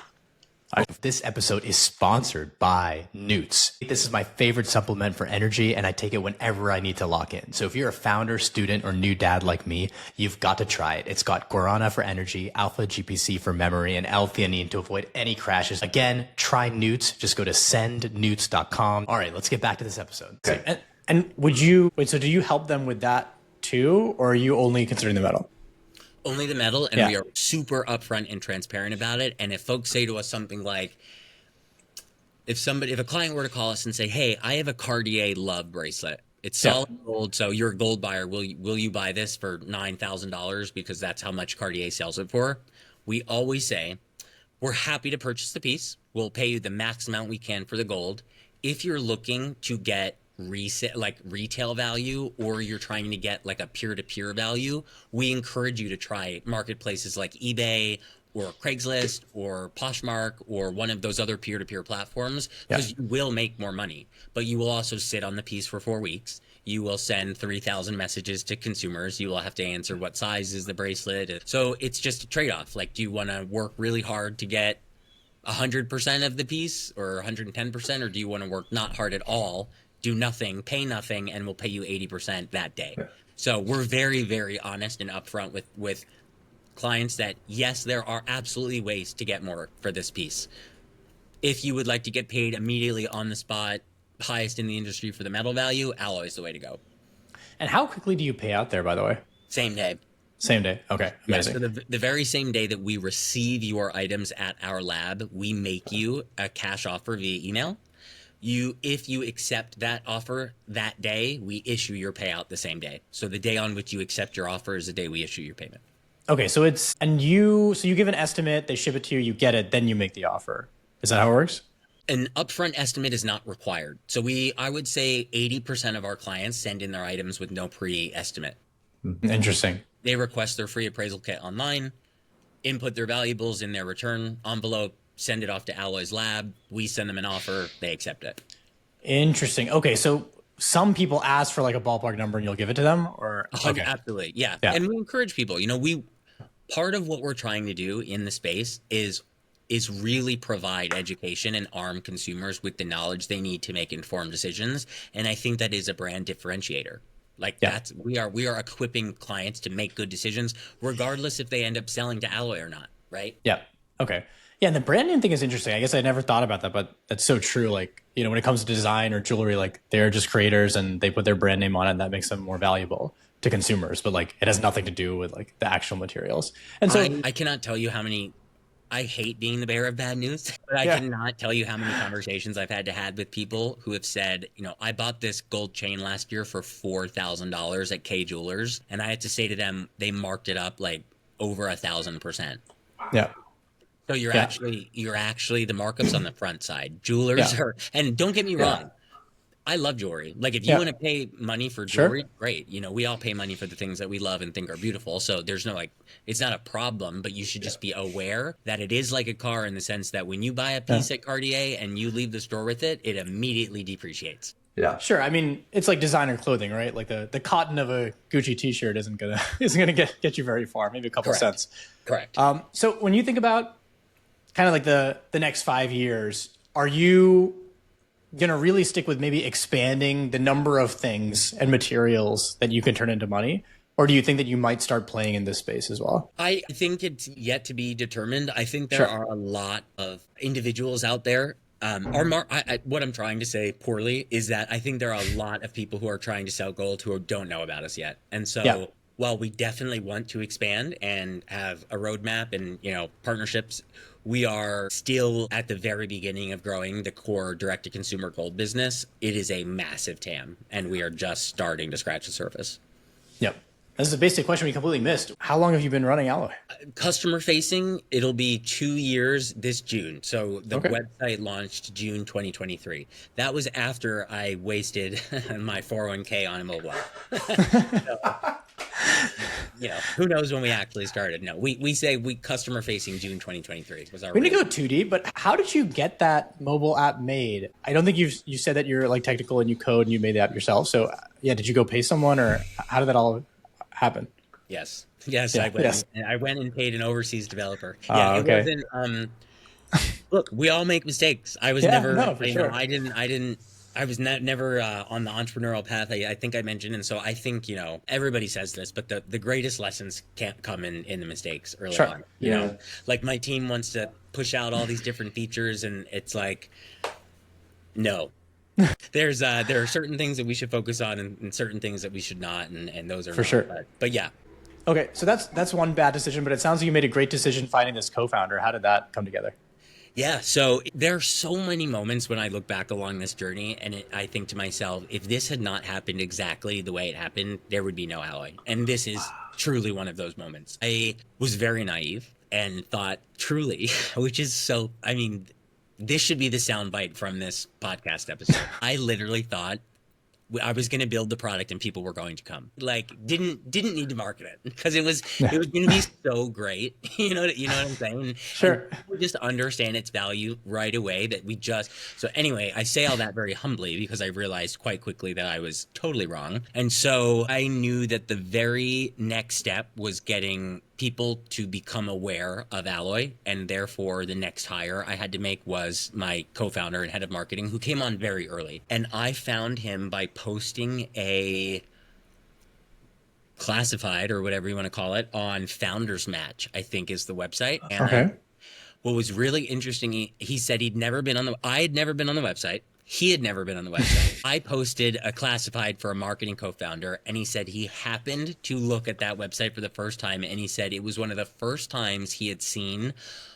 [SPEAKER 1] This episode is sponsored by Newts. This is my favorite supplement for energy, and I take it whenever I need to lock in. So if you're a founder, student, or new dad like me, you've got to try it. It's got guarana for energy, alpha GPC for memory, and L-theanine to avoid any crashes. Again, try Newts. Just go to sendnewts.com. All right, let's get back to this episode.
[SPEAKER 3] Okay.
[SPEAKER 1] And so do you help them with that too, or are you only considering the metal?
[SPEAKER 2] Only the metal, and we are super upfront and transparent about it. And if folks say to us something like, if a client were to call us and say, "Hey, I have a Cartier Love bracelet. It's solid gold, so you're a gold buyer. Will you buy this for $9,000 because that's how much Cartier sells it for?" We always say, "We're happy to purchase the piece. We'll pay you the max amount we can for the gold. If you're looking to get retail value, or you're trying to get a peer-to-peer value, we encourage you to try marketplaces like eBay or Craigslist or Poshmark or one of those other peer-to-peer platforms, because you will make more money, but you will also sit on the piece for 4 weeks. You will send 3,000 messages to consumers. You will have to answer what size is the bracelet. So it's just a trade-off. Do you want to work really hard to get 100% of the piece or 110%, or do you want to work not hard at all, do nothing, pay nothing, and we'll pay you 80% that day? So we're very, very honest and upfront with clients that, yes, there are absolutely ways to get more for this piece. If you would like to get paid immediately on the spot, highest in the industry for the metal value, alloy is the way to go.
[SPEAKER 1] And how quickly do you pay out there, by the way?
[SPEAKER 2] Same day.
[SPEAKER 1] Same day. Okay,
[SPEAKER 2] Yeah,
[SPEAKER 1] amazing.
[SPEAKER 2] so the very same day that we receive your items at our lab, we make you a cash offer via email. If you accept that offer that day, we issue your payout the same day. So the day on which you accept your offer is the day we issue your payment.
[SPEAKER 1] Okay, so you give an estimate, they ship it to you, you get it, then you make the offer. Is that how it works?
[SPEAKER 2] An upfront estimate is not required. So I would say 80% of our clients send in their items with no pre-estimate.
[SPEAKER 1] Interesting.
[SPEAKER 2] They request their free appraisal kit online, input their valuables in their return envelope, send it off to Alloy's lab. We send them an offer. They accept it.
[SPEAKER 1] Interesting. Okay, so some people ask for like a ballpark number and you'll give it to them, or okay.
[SPEAKER 2] Absolutely, yeah. And we encourage people. Part of what we're trying to do in the space is really provide education and arm consumers with the knowledge they need to make informed decisions. And I think that is a brand differentiator. We are equipping clients to make good decisions, regardless if they end up selling to Alloy or not, right?
[SPEAKER 1] Yeah. Okay. Yeah, and the brand name thing is interesting. I guess I never thought about that, but that's so true. Like, when it comes to design or jewelry, like they're just creators and they put their brand name on it, and that makes them more valuable to consumers. But like, it has nothing to do with like the actual materials. And so
[SPEAKER 2] I cannot tell you how many. I hate being the bearer of bad news, but I cannot tell you how many conversations I've had with people who have said, I bought this gold chain last year for $4,000 at K Jewelers, and I had to say to them, they marked it up like over 1,000%.
[SPEAKER 1] Yeah.
[SPEAKER 2] So you're actually the markups on the front side. Jewelers are, and don't get me wrong, I love jewelry. Like if you want to pay money for jewelry, great. We all pay money for the things that we love and think are beautiful. So there's no it's not a problem, but you should just be aware that it is like a car in the sense that when you buy a piece at Cartier and you leave the store with it, it immediately depreciates.
[SPEAKER 1] Yeah, sure. I mean, it's like designer clothing, right? Like the cotton of a Gucci T-shirt isn't gonna get you very far. Maybe a couple cents.
[SPEAKER 2] Correct.
[SPEAKER 1] So when you think about kind of like the next 5 years, are you going to really stick with maybe expanding the number of things and materials that you can turn into money? Or do you think that you might start playing in this space as well?
[SPEAKER 2] I think it's yet to be determined. I think there are a lot of individuals out there. What I'm trying to say poorly is that I think there are a lot of people who are trying to sell gold who don't know about us yet. And so while we definitely want to expand and have a roadmap and, partnerships, we are still at the very beginning of growing the core direct-to-consumer gold business. It is a massive TAM, and we are just starting to scratch the surface.
[SPEAKER 1] Yep. This is a basic question we completely missed. How long have you been running Alloy?
[SPEAKER 2] Customer facing, it'll be 2 years this June. So the website launched June 2023. That was after I wasted my 401k on a mobile app. Who knows when we actually started? No, we say customer facing June 2023 was our.
[SPEAKER 1] We didn't go too deep, but how did you get that mobile app made? I don't think you said that you're like technical and you code and you made the app yourself. So did you go pay someone or how did that all happen?
[SPEAKER 2] Yes, I went and paid an overseas developer. It wasn't. Look, we all make mistakes. I was never.
[SPEAKER 1] No, for sure.
[SPEAKER 2] I was never on the entrepreneurial path. I think I mentioned, and so I think everybody says this, but the greatest lessons can't come in the mistakes early on. You know, like my team wants to push out all these different features, and it's like, no. There are certain things that we should focus on, and certain things that we should not, and those are
[SPEAKER 1] for
[SPEAKER 2] not,
[SPEAKER 1] sure.
[SPEAKER 2] But yeah.
[SPEAKER 1] Okay, so that's one bad decision, but it sounds like you made a great decision finding this co-founder. How did that come together?
[SPEAKER 2] Yeah, so there are so many moments when I look back along this journey, and I think to myself, if this had not happened exactly the way it happened, there would be no Alloy. And this is truly one of those moments. I was very naive and thought truly, which is so, I mean, this should be the soundbite from this podcast episode. I literally thought I was going to build the product and people were going to come. Like didn't need to market it because it was going to be so great. You know what I'm saying?
[SPEAKER 1] Sure.
[SPEAKER 2] We just understand its value right away so anyway, I say all that very humbly because I realized quite quickly that I was totally wrong. And so I knew that the very next step was getting people to become aware of Alloy, and therefore the next hire I had to make was my co-founder and head of marketing, who came on very early. And I found him by posting a classified or whatever you want to call it on Founders Match, I think is the website. And
[SPEAKER 1] Okay.
[SPEAKER 2] what was really interesting, he said I had never been on the website. He had never been on the website. I posted a classified for a marketing co-founder, and he said he happened to look at that website for the first time, and he said it was one of the first times he had seen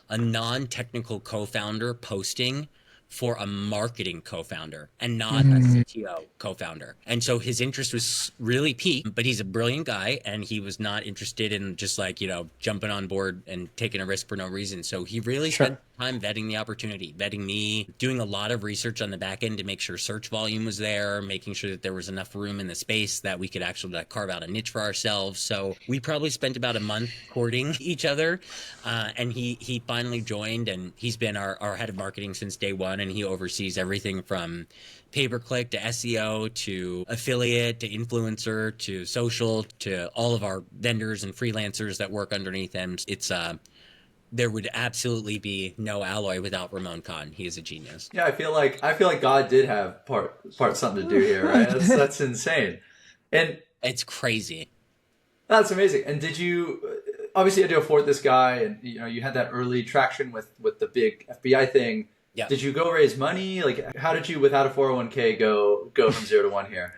[SPEAKER 2] a non-technical co-founder posting for a marketing co-founder and not a CTO co-founder. And so his interest was really piqued, but he's a brilliant guy and he was not interested in just like, jumping on board and taking a risk for no reason. So he really spent time vetting the opportunity, vetting me, doing a lot of research on the back end to make sure search volume was there, making sure that there was enough room in the space that we could actually carve out a niche for ourselves. So we probably spent about a month courting each other. And he finally joined, and he's been our head of marketing since day one. And he oversees everything from pay-per-click to SEO to affiliate to influencer to social to all of our vendors and freelancers that work underneath him. It's there would absolutely be no Alloy without Ramon Khan. He is a genius.
[SPEAKER 3] Yeah, I feel like God did have part something to do here, right? That's insane, and
[SPEAKER 2] it's crazy.
[SPEAKER 3] That's amazing. And did you obviously you had to afford this guy, and you had that early traction with the big FBI thing.
[SPEAKER 2] Yeah.
[SPEAKER 3] Did you go raise money? Like, how did you, without a 401k, go from 0 to 1 here?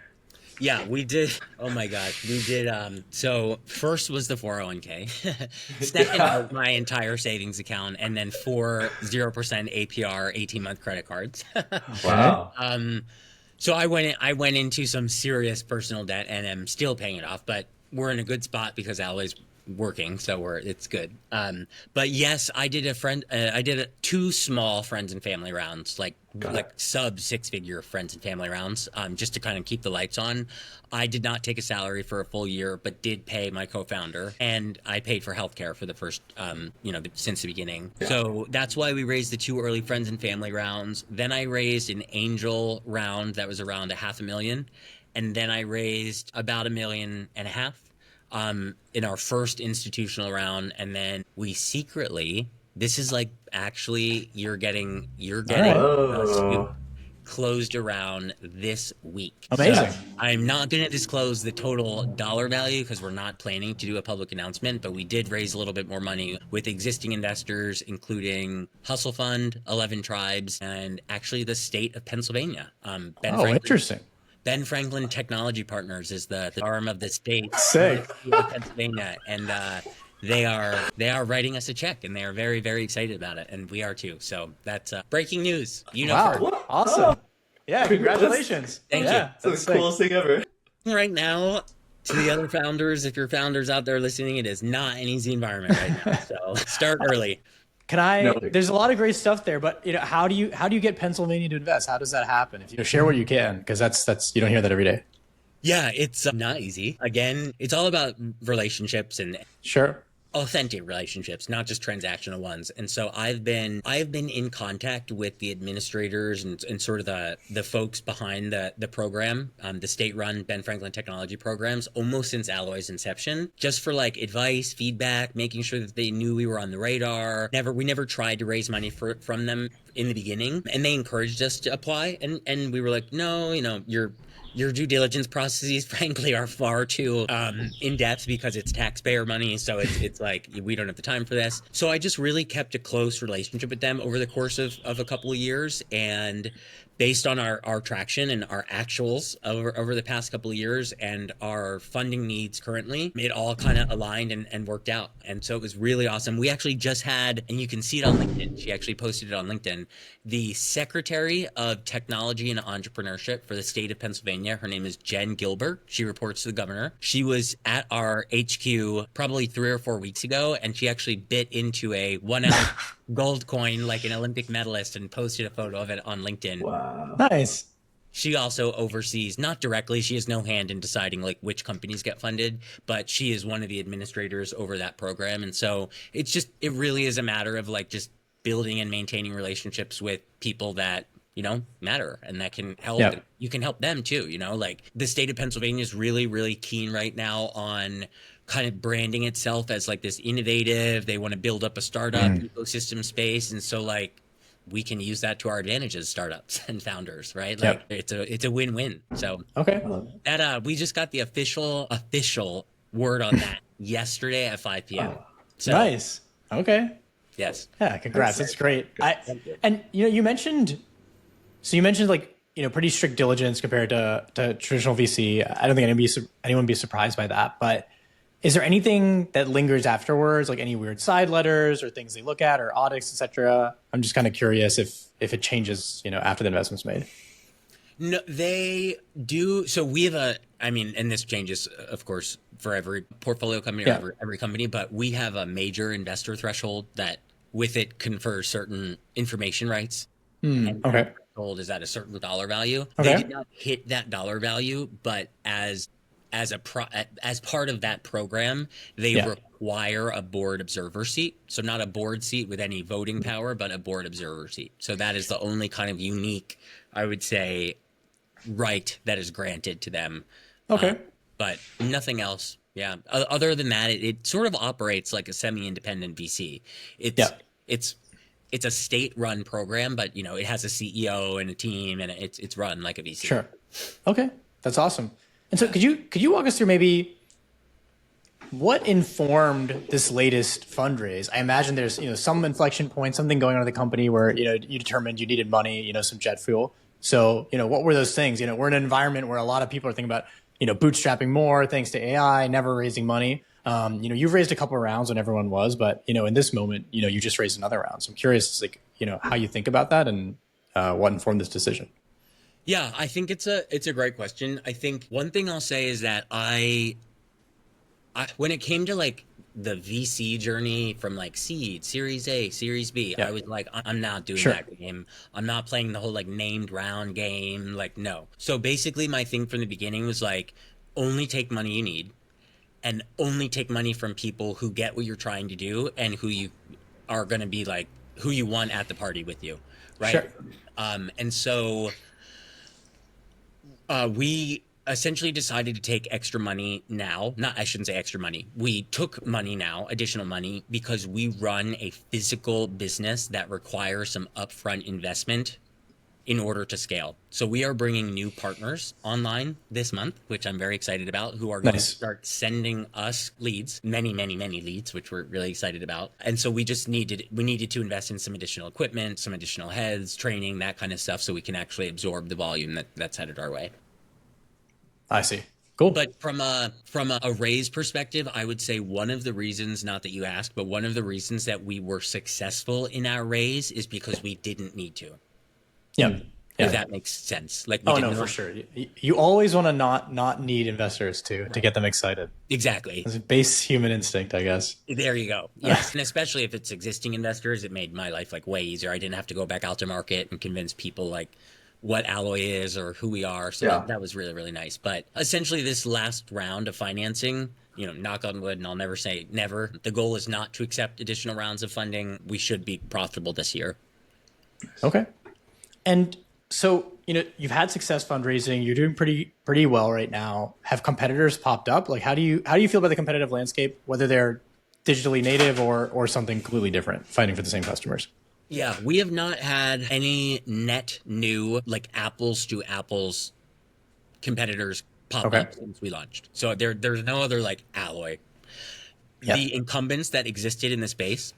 [SPEAKER 2] Yeah, we did. Oh my gosh, we did. So first was the 401k, second was my entire savings account, and then 0% APR 18-month credit cards.
[SPEAKER 3] Wow.
[SPEAKER 2] So I went into some serious personal debt, and I'm still paying it off, but we're in a good spot because Alloy's working, so it's good. But yes, I did two small friends and family rounds, like sub 6-figure friends and family rounds, just to kind of keep the lights on. I did not take a salary for a full year, but did pay my co-founder, and I paid for healthcare for the first, since the beginning. Yeah. So that's why we raised the 2 early friends and family rounds. Then I raised an angel round that was around $500,000, and then I raised about $1.5 million. In our first institutional round, and then we secretly, this is like actually you're getting closed around this week.
[SPEAKER 1] Amazing.
[SPEAKER 2] So I'm not going to disclose the total dollar value because we're not planning to do a public announcement, but we did raise a little bit more money with existing investors, including Hustle Fund, 11 Tribes, and actually the state of Pennsylvania.
[SPEAKER 1] Interesting.
[SPEAKER 2] Ben Franklin Technology Partners is the arm of the state
[SPEAKER 1] Sick.
[SPEAKER 2] of Pennsylvania, and they are writing us a check, and they are very, very excited about it, and we are too. So that's breaking news.
[SPEAKER 1] Wow, awesome! Yeah, congratulations.
[SPEAKER 2] Thank you.
[SPEAKER 3] That's the coolest thing ever.
[SPEAKER 2] Right now, to the other founders, if you're founders out there listening, it is not an easy environment right now. So start early.
[SPEAKER 1] There's a lot of great stuff there, but how do you get Pennsylvania to invest? How does that happen? If share what you can, because that's you don't hear that every day.
[SPEAKER 2] Yeah, it's not easy. Again, it's all about relationships and authentic relationships, not just transactional ones. And so I've been in contact with the administrators and sort of the folks behind the program, the state-run Ben Franklin Technology programs, almost since Alloy's inception, just for like advice, feedback, making sure that they knew we were on the radar. We never tried to raise money from them in the beginning, and they encouraged us to apply. And we were like, no, your due diligence processes, frankly, are far too in-depth because it's taxpayer money. So it's like, we don't have the time for this. So I just really kept a close relationship with them over the course of a couple of years. And based on our traction and our actuals over the past couple of years and our funding needs currently, it all kind of aligned and worked out. And so it was really awesome. We actually just had, and you can see it on LinkedIn, she actually posted it on LinkedIn, the Secretary of Technology and Entrepreneurship for the state of Pennsylvania. Her name is Jen Gilbert. She reports to the governor. She was at our HQ probably 3 or 4 weeks ago, and she actually bit into a 1 ounce gold coin like an Olympic medalist and posted a photo of it on LinkedIn.
[SPEAKER 3] Wow.
[SPEAKER 1] Nice.
[SPEAKER 2] She also oversees, not directly, she has no hand in deciding like which companies get funded, but she is one of the administrators over that program. And so it really is a matter of like just building and maintaining relationships with people that matter and that can help.
[SPEAKER 1] Yeah.
[SPEAKER 2] You can help them too, like the state of Pennsylvania is really, really keen right now on kind of branding itself as like this innovative, they want to build up a startup ecosystem space. And so like we can use that to our advantage as startups and founders, right? Like it's a win-win. So
[SPEAKER 1] okay.
[SPEAKER 2] that we just got the official word on that yesterday at 5 p.m.
[SPEAKER 3] Oh,
[SPEAKER 2] So
[SPEAKER 1] Nice. Okay.
[SPEAKER 2] yes.
[SPEAKER 1] Yeah. Congrats. That's great.
[SPEAKER 2] Thank you.
[SPEAKER 1] And you mentioned, like, pretty strict diligence compared to traditional VC. I don't think anyone would be surprised by that, but is there anything that lingers afterwards, like any weird side letters or things they look at or audits, etc.? I'm just kind of curious if it changes, after the investment's made.
[SPEAKER 2] No, they do. So we have and this changes, of course, for every portfolio company or
[SPEAKER 1] Yeah.
[SPEAKER 2] every company, but we have a major investor threshold that with it confers certain information rights. And
[SPEAKER 1] Okay.
[SPEAKER 2] that threshold is at a certain dollar value.
[SPEAKER 1] Okay.
[SPEAKER 2] They did not hit that dollar value, but as part of that program, they
[SPEAKER 1] Yeah.
[SPEAKER 2] require a board observer seat. So not a board seat with any voting power, but a board observer seat. So that is the only kind of unique, I would say, right that is granted to them.
[SPEAKER 1] Okay.
[SPEAKER 2] But nothing else. Yeah. Other than that, it sort of operates like a semi-independent VC. It's a state-run program, but it has a CEO and a team, and it's run like a VC.
[SPEAKER 1] Sure. Okay. That's awesome. And so could you walk us through maybe what informed this latest fundraise? I imagine there's, some inflection point, something going on in the company where, you determined you needed money, some jet fuel. So, what were those things? We're in an environment where a lot of people are thinking about, bootstrapping more thanks to AI, never raising money. You've raised a couple of rounds when everyone was, but, in this moment, you just raised another round. So I'm curious, like, how you think about that and what informed this decision.
[SPEAKER 2] Yeah, I think it's a great question. I think one thing I'll say is that I when it came to like the VC journey from like seed, Series A, Series B,
[SPEAKER 1] Yeah.
[SPEAKER 2] I was like, I'm not doing
[SPEAKER 1] Sure.
[SPEAKER 2] that game. I'm not playing the whole like named round game. Like, no. So basically my thing from the beginning was like, only take money you need and only take money from people who get what you're trying to do and who you are going to be like, who you want at the party with you. Right.
[SPEAKER 1] Sure.
[SPEAKER 2] And so we essentially decided to take extra money now. I shouldn't say extra money. We took money now, additional money, because we run a physical business that requires some upfront investment in order to scale. So we are bringing new partners online this month, which I'm very excited about, who are going to start sending us leads, many, many, many leads, which we're really excited about. And so we needed to invest in some additional equipment, some additional heads, training, that kind of stuff, so we can actually absorb the volume that's headed our way.
[SPEAKER 1] I see. Cool.
[SPEAKER 2] But from a raise perspective, I would say one of the reasons, not that you asked, but one of the reasons that we were successful in our raise is because we didn't need to.
[SPEAKER 1] Yeah.
[SPEAKER 2] If that makes sense. Like, we didn't
[SPEAKER 1] for sure. You always want to not need investors to get them excited.
[SPEAKER 2] Exactly.
[SPEAKER 1] It's a base human instinct, I guess.
[SPEAKER 2] There you go. Yes. And especially if it's existing investors, it made my life like way easier. I didn't have to go back out to market and convince people like what Alloy is or who we are. So that was really, really nice. But essentially this last round of financing, knock on wood, and I'll never say never. The goal is not to accept additional rounds of funding. We should be profitable this year.
[SPEAKER 1] Okay. And so, you've had success fundraising. You're doing pretty well right now. Have competitors popped up? Like, how do you feel about the competitive landscape, whether they're digitally native or something completely different, fighting for the same customers?
[SPEAKER 2] Yeah, we have not had any net new, like apples to apples competitors pop up since we launched. So there's no other like Alloy. Yep. The incumbents that existed in the space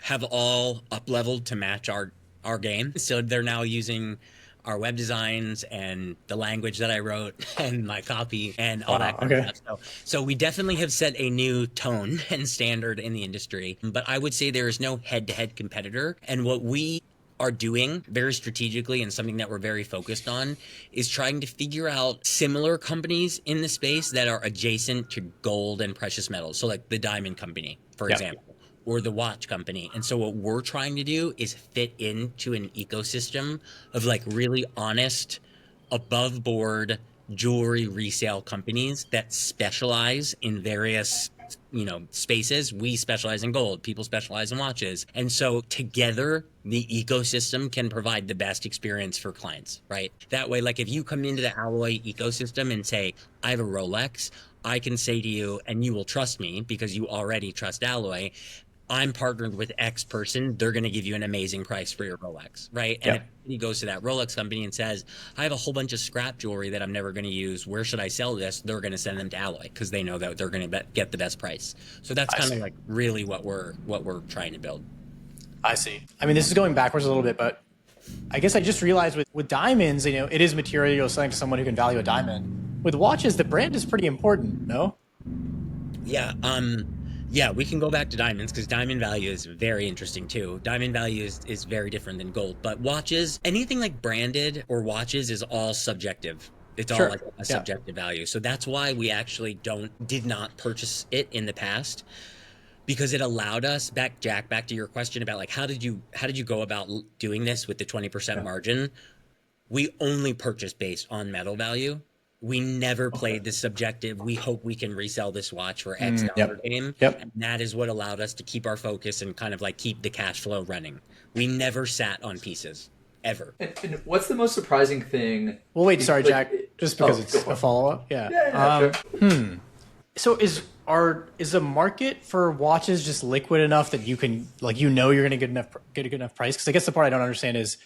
[SPEAKER 2] have all up-leveled to match our game. So they're now using our web designs and the language that I wrote and my copy and all that kind of stuff. So we definitely have set a new tone and standard in the industry. But I would say there is no head-to-head competitor. And what we are doing very strategically and something that we're very focused on is trying to figure out similar companies in the space that are adjacent to gold and precious metals. So like the diamond company, for example, or the watch company. And so what we're trying to do is fit into an ecosystem of like really honest, above board jewelry resale companies that specialize in various spaces. We specialize in gold, people specialize in watches. And so together the ecosystem can provide the best experience for clients, right? That way, like if you come into the Alloy ecosystem and say, I have a Rolex, I can say to you, and you will trust me because you already trust Alloy, I'm partnered with X person, they're going to give you an amazing price for your Rolex, right? And if he goes to that Rolex company and says, I have a whole bunch of scrap jewelry that I'm never going to use, where should I sell this? They're going to send them to Alloy because they know that they're going to get the best price. So that's kind of like really what we're trying to build.
[SPEAKER 1] I see. I mean, this is going backwards a little bit, but I guess I just realized with diamonds, you know, it is material you're selling to someone who can value a diamond. With watches, the brand is pretty important, no?
[SPEAKER 2] Yeah. Yeah, we can go back to diamonds because diamond value is very interesting too. Diamond value is very different than gold, but watches, anything like branded or watches is all subjective. It's all like a subjective value. So that's why we actually did not purchase it in the past, because it allowed us back to your question about like, how did you go about doing this with the 20% margin? We only purchased based on metal value. We never played the subjective. We hope we can resell this watch for X dollar game. And that is what allowed us to keep our focus and kind of like keep the cash flow running. We never sat on pieces, ever.
[SPEAKER 3] And what's the most surprising thing?
[SPEAKER 1] Well, wait, sorry, Jack. Just because it's a follow-up. Sure. So is the market for watches just liquid enough that you can, like, you know, you're going to get a good enough price? Because I guess the part I don't understand is,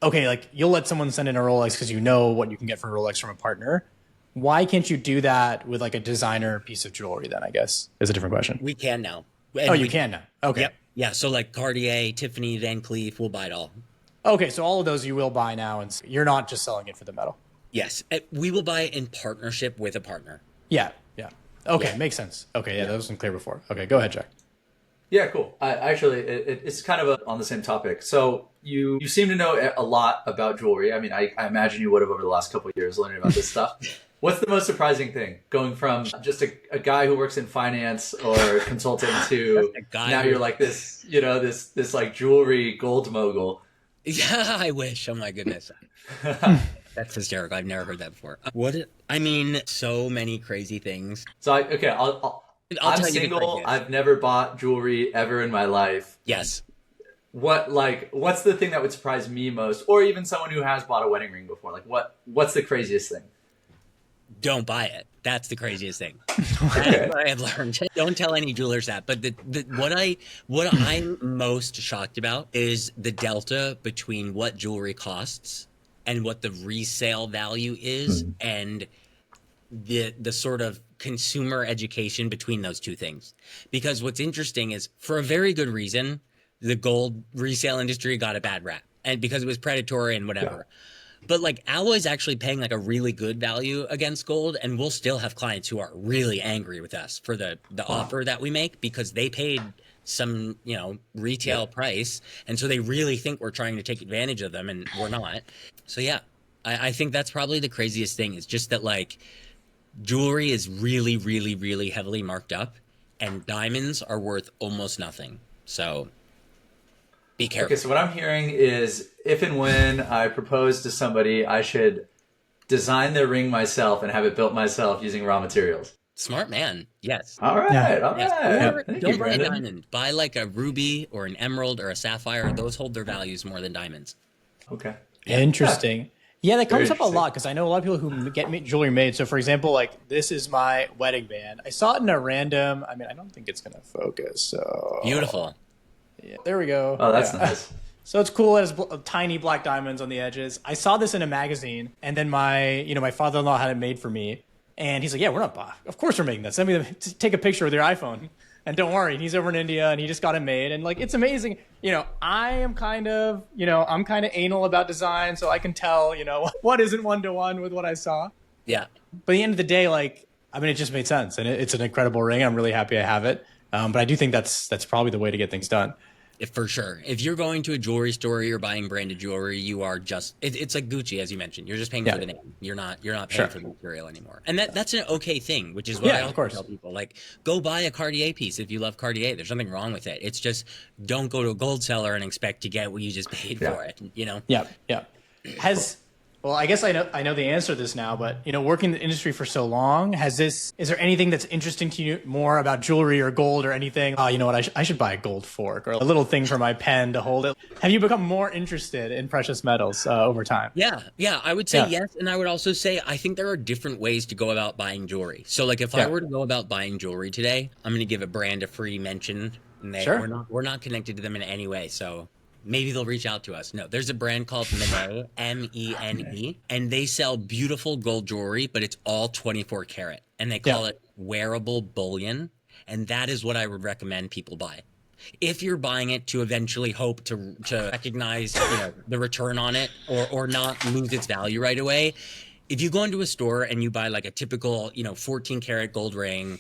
[SPEAKER 1] okay, like, you'll let someone send in a Rolex because you know what you can get for a Rolex from a partner. Why can't you do that with like a designer piece of jewelry then, I guess, is a different question.
[SPEAKER 2] We can now.
[SPEAKER 1] And you can now. Okay.
[SPEAKER 2] Yep. Yeah. So like Cartier, Tiffany, Van Cleef, we'll buy it all.
[SPEAKER 1] Okay. So all of those you will buy now, and you're not just selling it for the metal.
[SPEAKER 2] Yes. We will buy it in partnership with a partner.
[SPEAKER 1] Yeah. Yeah. Okay. Makes sense. Okay. Yeah. That wasn't clear before. Okay. Go ahead, Jack.
[SPEAKER 3] Yeah, cool. Actually, it's kind of on the same topic. So you seem to know a lot about jewelry. I mean, I imagine you would have over the last couple of years learning about this stuff. What's the most surprising thing going from just a guy who works in finance or consulting to now you're like this, you know, this like jewelry gold mogul?
[SPEAKER 2] Yeah, I wish. Oh my goodness. That's hysterical. I've never heard that before. I mean, so many crazy things.
[SPEAKER 3] So I'm single. I've never bought jewelry ever in my life.
[SPEAKER 2] Yes.
[SPEAKER 3] What's the thing that would surprise me most, or even someone who has bought a wedding ring before? Like, what's the craziest thing?
[SPEAKER 2] Don't buy it. That's the craziest thing. That's what I have learned. Don't tell any jewelers that. But what I'm most shocked about is the delta between what jewelry costs and what the resale value is, and the sort of consumer education between those two things. Because what's interesting is, for a very good reason, the gold resale industry got a bad rap, and because it was predatory and whatever. But like, Alloy's actually paying like a really good value against gold, and we'll still have clients who are really angry with us for the offer that we make, because they paid some, you know, retail price, and so they really think we're trying to take advantage of them, and we're not. So yeah, I think that's probably the craziest thing, is just that like, jewelry is really, really, really heavily marked up, and diamonds are worth almost nothing. So be careful.
[SPEAKER 3] Okay, so what I'm hearing is, if and when I propose to somebody, I should design their ring myself and have it built myself using raw materials.
[SPEAKER 2] Smart man. Yes.
[SPEAKER 3] All right. All right.
[SPEAKER 2] Or don't buy a diamond. Buy like a ruby or an emerald or a sapphire. Those hold their values more than diamonds.
[SPEAKER 3] Okay.
[SPEAKER 1] Interesting. Yeah, that comes up a lot, because I know a lot of people who get jewelry made. So, for example, like, this is my wedding band. I saw it in a random. I mean, I don't think it's going to focus. So
[SPEAKER 2] beautiful.
[SPEAKER 1] Yeah, there we go.
[SPEAKER 3] Oh, that's nice.
[SPEAKER 1] So it's cool. It has tiny black diamonds on the edges. I saw this in a magazine, and then my father-in-law had it made for me, and he's like, "Yeah, we're not buying. Of course we're making that. Send me take a picture with your iPhone." And don't worry, he's over in India, and he just got it made. And like, it's amazing. You know, I'm kind of anal about design, so I can tell, you know, what isn't one-to-one with what I saw.
[SPEAKER 2] Yeah.
[SPEAKER 1] But at the end of the day, like, I mean, it just made sense, and it's an incredible ring. I'm really happy I have it. But I do think that's probably the way to get things done.
[SPEAKER 2] For sure. If you're going to a jewelry store, you're buying branded jewelry, you are just, it's like Gucci, as you mentioned. You're just paying for the name. You're not paying for the material anymore. And that's an okay thing, which is what I always tell people. Like, go buy a Cartier piece if you love Cartier. There's nothing wrong with it. It's just, don't go to a gold seller and expect to get what you just paid for it, you know?
[SPEAKER 1] Yeah. Well, I guess I know the answer to this now, but, you know, working in the industry for so long, is there anything that's interesting to you more about jewelry or gold or anything? Oh, you know what? I should buy a gold fork or a little thing for my pen to hold it. Have you become more interested in precious metals over time?
[SPEAKER 2] Yeah, I would say yes. And I would also say, I think there are different ways to go about buying jewelry. So like, if I were to go about buying jewelry today, I'm going to give a brand a free mention and
[SPEAKER 1] Sure.
[SPEAKER 2] we're not connected to them in any way. So maybe they'll reach out to us. No, there's a brand called Mene, Mene, and they sell beautiful gold jewelry, but it's all 24 karat, and they call it wearable bullion. And that is what I would recommend people buy. If you're buying it to eventually hope to recognize, the return on it, or not lose its value right away. If you go into a store and you buy like a typical, 14 karat gold ring,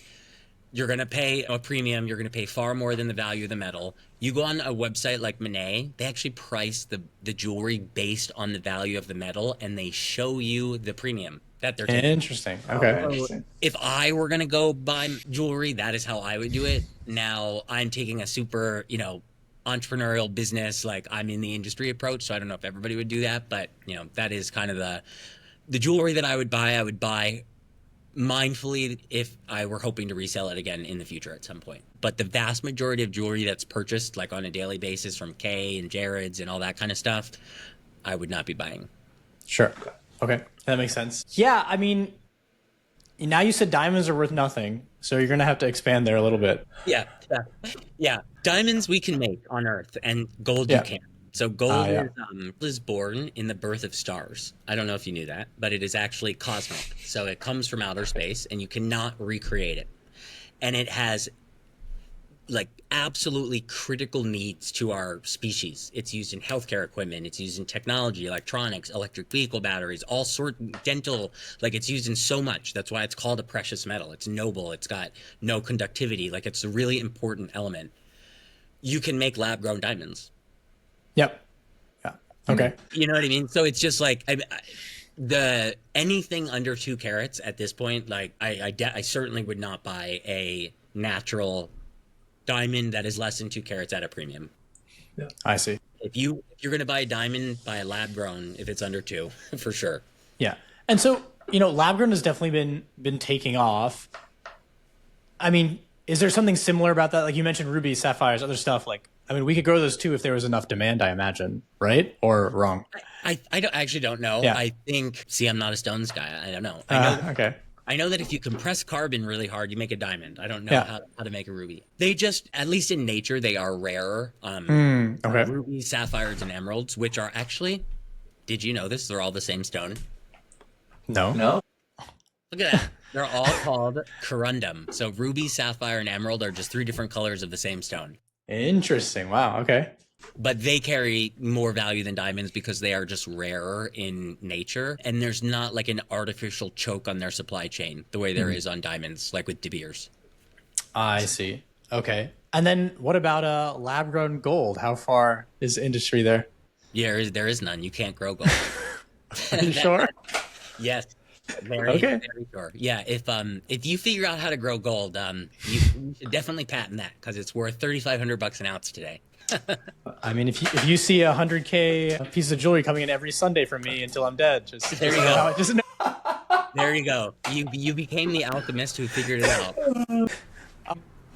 [SPEAKER 2] you're going to pay a premium. You're going to pay far more than the value of the metal. You go on a website like Mene, they actually price the jewelry based on the value of the metal, and they show you the premium that they're taking.
[SPEAKER 1] Interesting. Okay.
[SPEAKER 3] Interesting.
[SPEAKER 2] If I were going to go buy jewelry, that is how I would do it. Now I'm taking a super, entrepreneurial business, like I'm in the industry approach. So I don't know if everybody would do that, but that is kind of the jewelry that I would buy mindfully if I were hoping to resell it again in the future at some point. But the vast majority of jewelry that's purchased like on a daily basis from Kay and Jared's and all that kind of stuff, I would not be buying.
[SPEAKER 1] Sure. Okay. That makes sense. Yeah. I mean, now you said diamonds are worth nothing, so you're going to have to expand there a little bit.
[SPEAKER 2] Yeah. Diamonds we can make on Earth, and gold you can't. So gold is born in the birth of stars. I don't know if you knew that, but it is actually cosmic. So it comes from outer space, and you cannot recreate it. And it has like absolutely critical needs to our species. It's used in healthcare equipment. It's used in technology, electronics, electric vehicle batteries, all sort dental. Like it's used in so much. That's why it's called a precious metal. It's noble. It's got no conductivity. Like it's a really important element. You can make lab grown diamonds.
[SPEAKER 1] Yep. Yeah. Okay.
[SPEAKER 2] You know what I mean? So it's just like anything under 2 carats at this point. Like I certainly would not buy a natural diamond that is less than 2 carats at a premium.
[SPEAKER 1] Yeah. I see.
[SPEAKER 2] If you're going to buy a diamond, buy a lab grown if it's under 2 for sure.
[SPEAKER 1] Yeah. And so, lab grown has definitely been taking off. I mean, is there something similar about that? Like you mentioned rubies, sapphires, other stuff. Like, I mean, we could grow those too if there was enough demand, I imagine, right? Or wrong?
[SPEAKER 2] I actually don't know.
[SPEAKER 1] Yeah.
[SPEAKER 2] I think, I'm not a stones guy. I don't know.
[SPEAKER 1] Okay.
[SPEAKER 2] I know that if you compress carbon really hard, you make a diamond. I don't know how to make a ruby. They just, at least in nature, they are rarer.
[SPEAKER 1] Okay.
[SPEAKER 2] Rubies, sapphires, and emeralds, which are actually, did you know this? They're all the same stone.
[SPEAKER 1] No.
[SPEAKER 2] Look at that. They're all called corundum. So ruby, sapphire, and emerald are just 3 different colors of the same stone.
[SPEAKER 1] Interesting. Wow. Okay.
[SPEAKER 2] But they carry more value than diamonds because they are just rarer in nature. And there's not like an artificial choke on their supply chain the way there is on diamonds, like with De Beers.
[SPEAKER 1] I see. Okay. And then what about lab grown gold? How far is the industry there?
[SPEAKER 2] Yeah, there is none. You can't grow gold.
[SPEAKER 1] Are you sure?
[SPEAKER 2] Yes. Very sure. Yeah, if you figure out how to grow gold, you should definitely patent that because it's worth $3,500 an ounce today.
[SPEAKER 1] I mean, if you see $100K piece of jewelry coming in every Sunday from me until I'm dead,
[SPEAKER 2] there you go. There you go. You became the alchemist who figured it out.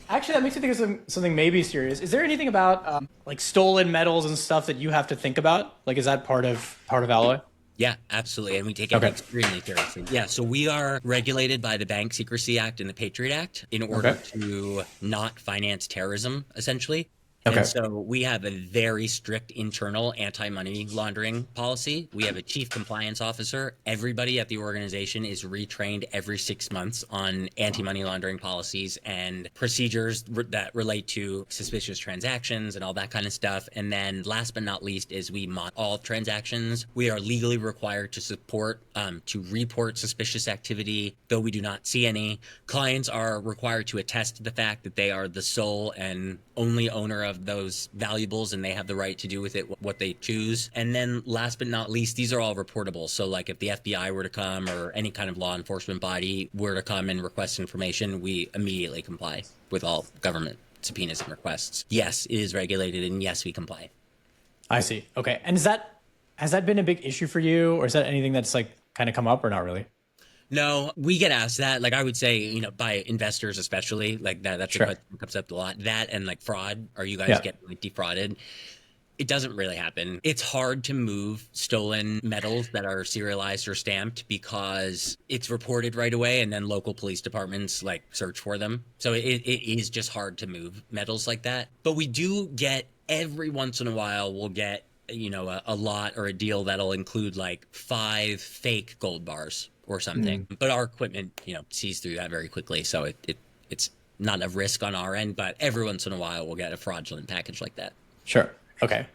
[SPEAKER 1] Actually, that makes me think of something maybe serious. Is there anything about like stolen metals and stuff that you have to think about? Like, is that part of Alloy?
[SPEAKER 2] Yeah, absolutely. And we take it extremely seriously. Yeah, so we are regulated by the Bank Secrecy Act and the Patriot Act in order to not finance terrorism, essentially.
[SPEAKER 1] Okay.
[SPEAKER 2] And so we have a very strict internal anti-money laundering policy. We have a chief compliance officer. Everybody at the organization is retrained every 6 months on anti-money laundering policies and procedures that relate to suspicious transactions and all that kind of stuff. And then last but not least is we monitor all transactions. We are legally required to report suspicious activity, though we do not see any. Clients are required to attest to the fact that they are the sole and only owner of those valuables and they have the right to do with it what they choose. And then last but not least, these are all reportable. So like if the FBI were to come or any kind of law enforcement body were to come and request information, we immediately comply with all government subpoenas and requests. Yes, it is regulated and yes, we comply.
[SPEAKER 1] I see. Okay. And has that been a big issue for you, or is that anything that's like kind of come up or not really?
[SPEAKER 2] No, we get asked that. Like I would say, by investors especially, like that's a question that comes up a lot. That and like fraud. Are you guys getting like defrauded? It doesn't really happen. It's hard to move stolen metals that are serialized or stamped because it's reported right away and then local police departments like search for them. So it is just hard to move metals like that. But we do get, every once in a while, we'll get, you know, a lot or a deal that'll include like 5 fake gold bars or something. But our equipment, you know, sees through that very quickly. So it's not a risk on our end, but every once in a while we'll get a fraudulent package like that.
[SPEAKER 1] Sure. Okay.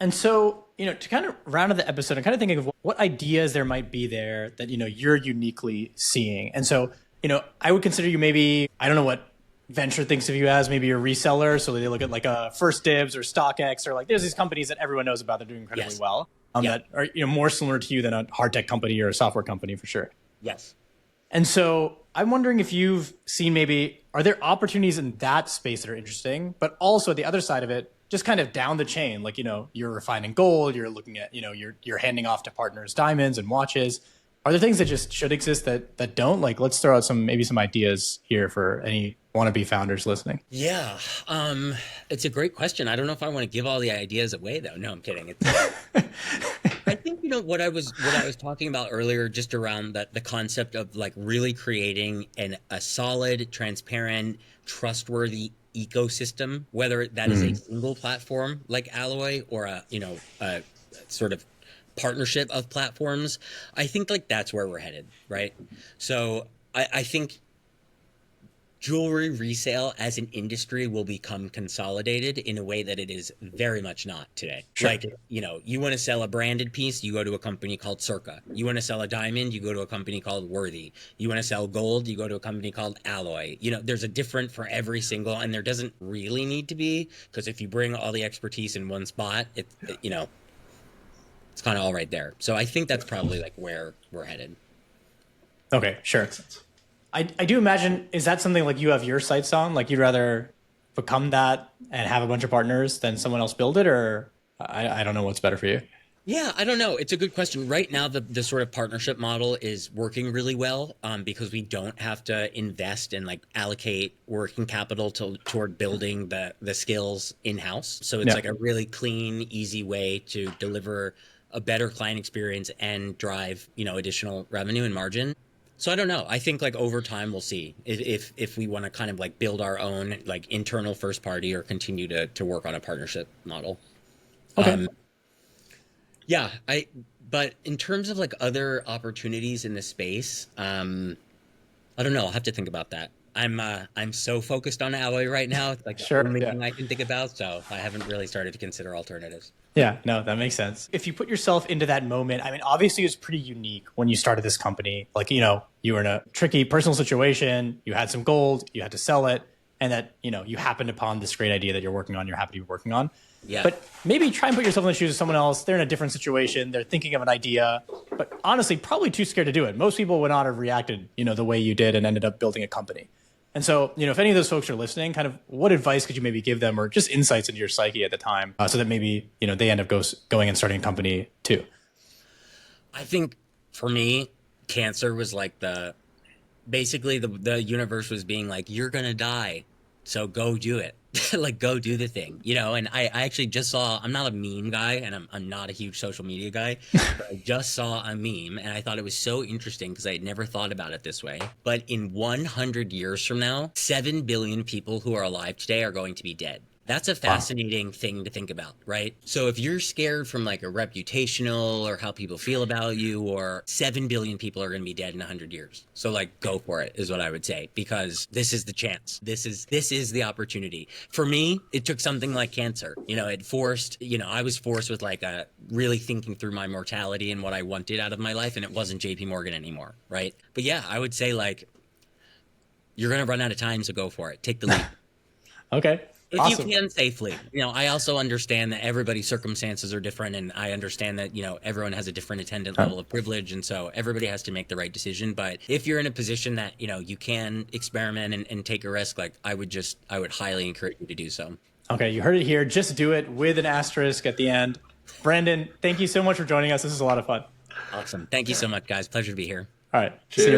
[SPEAKER 1] And so, you know, to kind of round out the episode, I'm kind of thinking of what ideas there might be there that, you know, you're uniquely seeing. And so, you know, I would consider you maybe, I don't know what venture thinks of you as, maybe a reseller. So they look at like a First Dibs or StockX, or like there's these companies that everyone knows about. They're doing incredibly well. That are, you know, more similar to you than a hard tech company or a software company for sure.
[SPEAKER 2] Yes.
[SPEAKER 1] And so I'm wondering if you've seen maybe, are there opportunities in that space that are interesting, but also the other side of it, just kind of down the chain, like, you know, you're refining gold, you're looking at, you know, you're handing off to partners diamonds and watches. Are there things that just should exist that don't? Like, let's throw out maybe some ideas here for any wannabe founders listening.
[SPEAKER 2] Yeah. It's a great question. I don't know if I want to give all the ideas away though. No, I'm kidding. I think, you know, what I was talking about earlier, just around the concept of like really creating a solid, transparent, trustworthy ecosystem, whether that is a single platform like Alloy or a sort of partnership of platforms. I think like that's where we're headed, right? So I think jewelry resale as an industry will become consolidated in a way that it is very much not today. Sure. Like, you know, you want to sell a branded piece, you go to a company called Circa. You want to sell a diamond, you go to a company called Worthy. You want to sell gold, you go to a company called Alloy. You know, there's a different for every single, and there doesn't really need to be, because if you bring all the expertise in one spot, you know, it's kind of all right there. So I think that's probably like where we're headed.
[SPEAKER 1] Okay, sure. I do imagine, is that something like you have your sights on? Like you'd rather become that and have a bunch of partners than someone else build it? Or I don't know what's better for you.
[SPEAKER 2] Yeah, I don't know. It's a good question. Right now, the sort of partnership model is working really well because we don't have to invest and like allocate working capital toward building the skills in-house. So it's like a really clean, easy way to deliver a better client experience and drive, you know, additional revenue and margin. So I don't know. I think like over time we'll see if we want to kind of like build our own like internal first party or continue to work on a partnership model.
[SPEAKER 1] Okay.
[SPEAKER 2] But in terms of like other opportunities in the space, I don't know. I'll have to think about that. I'm so focused on Alloy right now. It's like the only thing I can think about. So I haven't really started to consider alternatives.
[SPEAKER 1] Yeah, no, that makes sense. If you put yourself into that moment, I mean, obviously it's pretty unique when you started this company. Like, you know, you were in a tricky personal situation, you had some gold, you had to sell it, and that, you know, you happened upon this great idea that you're working on, you're happy to be working on.
[SPEAKER 2] Yeah.
[SPEAKER 1] But maybe try and put yourself in the shoes of someone else. They're in a different situation. They're thinking of an idea, but honestly, probably too scared to do it. Most people would not have reacted, you know, the way you did and ended up building a company. And so, you know, if any of those folks are listening, kind of what advice could you maybe give them, or just insights into your psyche at the time, so that maybe, you know, they end up going and starting a company too?
[SPEAKER 2] I think for me, cancer was like basically the universe was being like, you're going to die. So go do it. Like, go do the thing, you know? And I actually just saw, I'm not a meme guy and I'm not a huge social media guy, but I just saw a meme and I thought it was so interesting because I had never thought about it this way. But in 100 years from now, 7 billion people who are alive today are going to be dead. That's a fascinating thing to think about, right? So if you're scared from like a reputational or how people feel about you, or 7 billion people are going to be dead in 100 years. So like, go for it is what I would say, because this is the chance. This is the opportunity. For me, it took something like cancer. You know, it forced, you know, I was forced with like really thinking through my mortality and what I wanted out of my life. And it wasn't JP Morgan anymore, right? But yeah, I would say like, you're going to run out of time, so go for it. Take the leap.
[SPEAKER 1] Okay.
[SPEAKER 2] If
[SPEAKER 1] awesome.
[SPEAKER 2] you can safely. You know, I also understand that everybody's circumstances are different, and I understand that, you know, everyone has a different attendant level of privilege, and so everybody has to make the right decision. But if you're in a position that, you know, you can experiment and take a risk, like I would highly encourage you to do so.
[SPEAKER 1] Okay, you heard it here. Just do it, with an asterisk at the end. Brandon, thank you so much for joining us. This is a lot of fun.
[SPEAKER 2] Awesome. Thank you so much, guys. Pleasure to be here.
[SPEAKER 1] All right.
[SPEAKER 3] Cheers.
[SPEAKER 1] See you.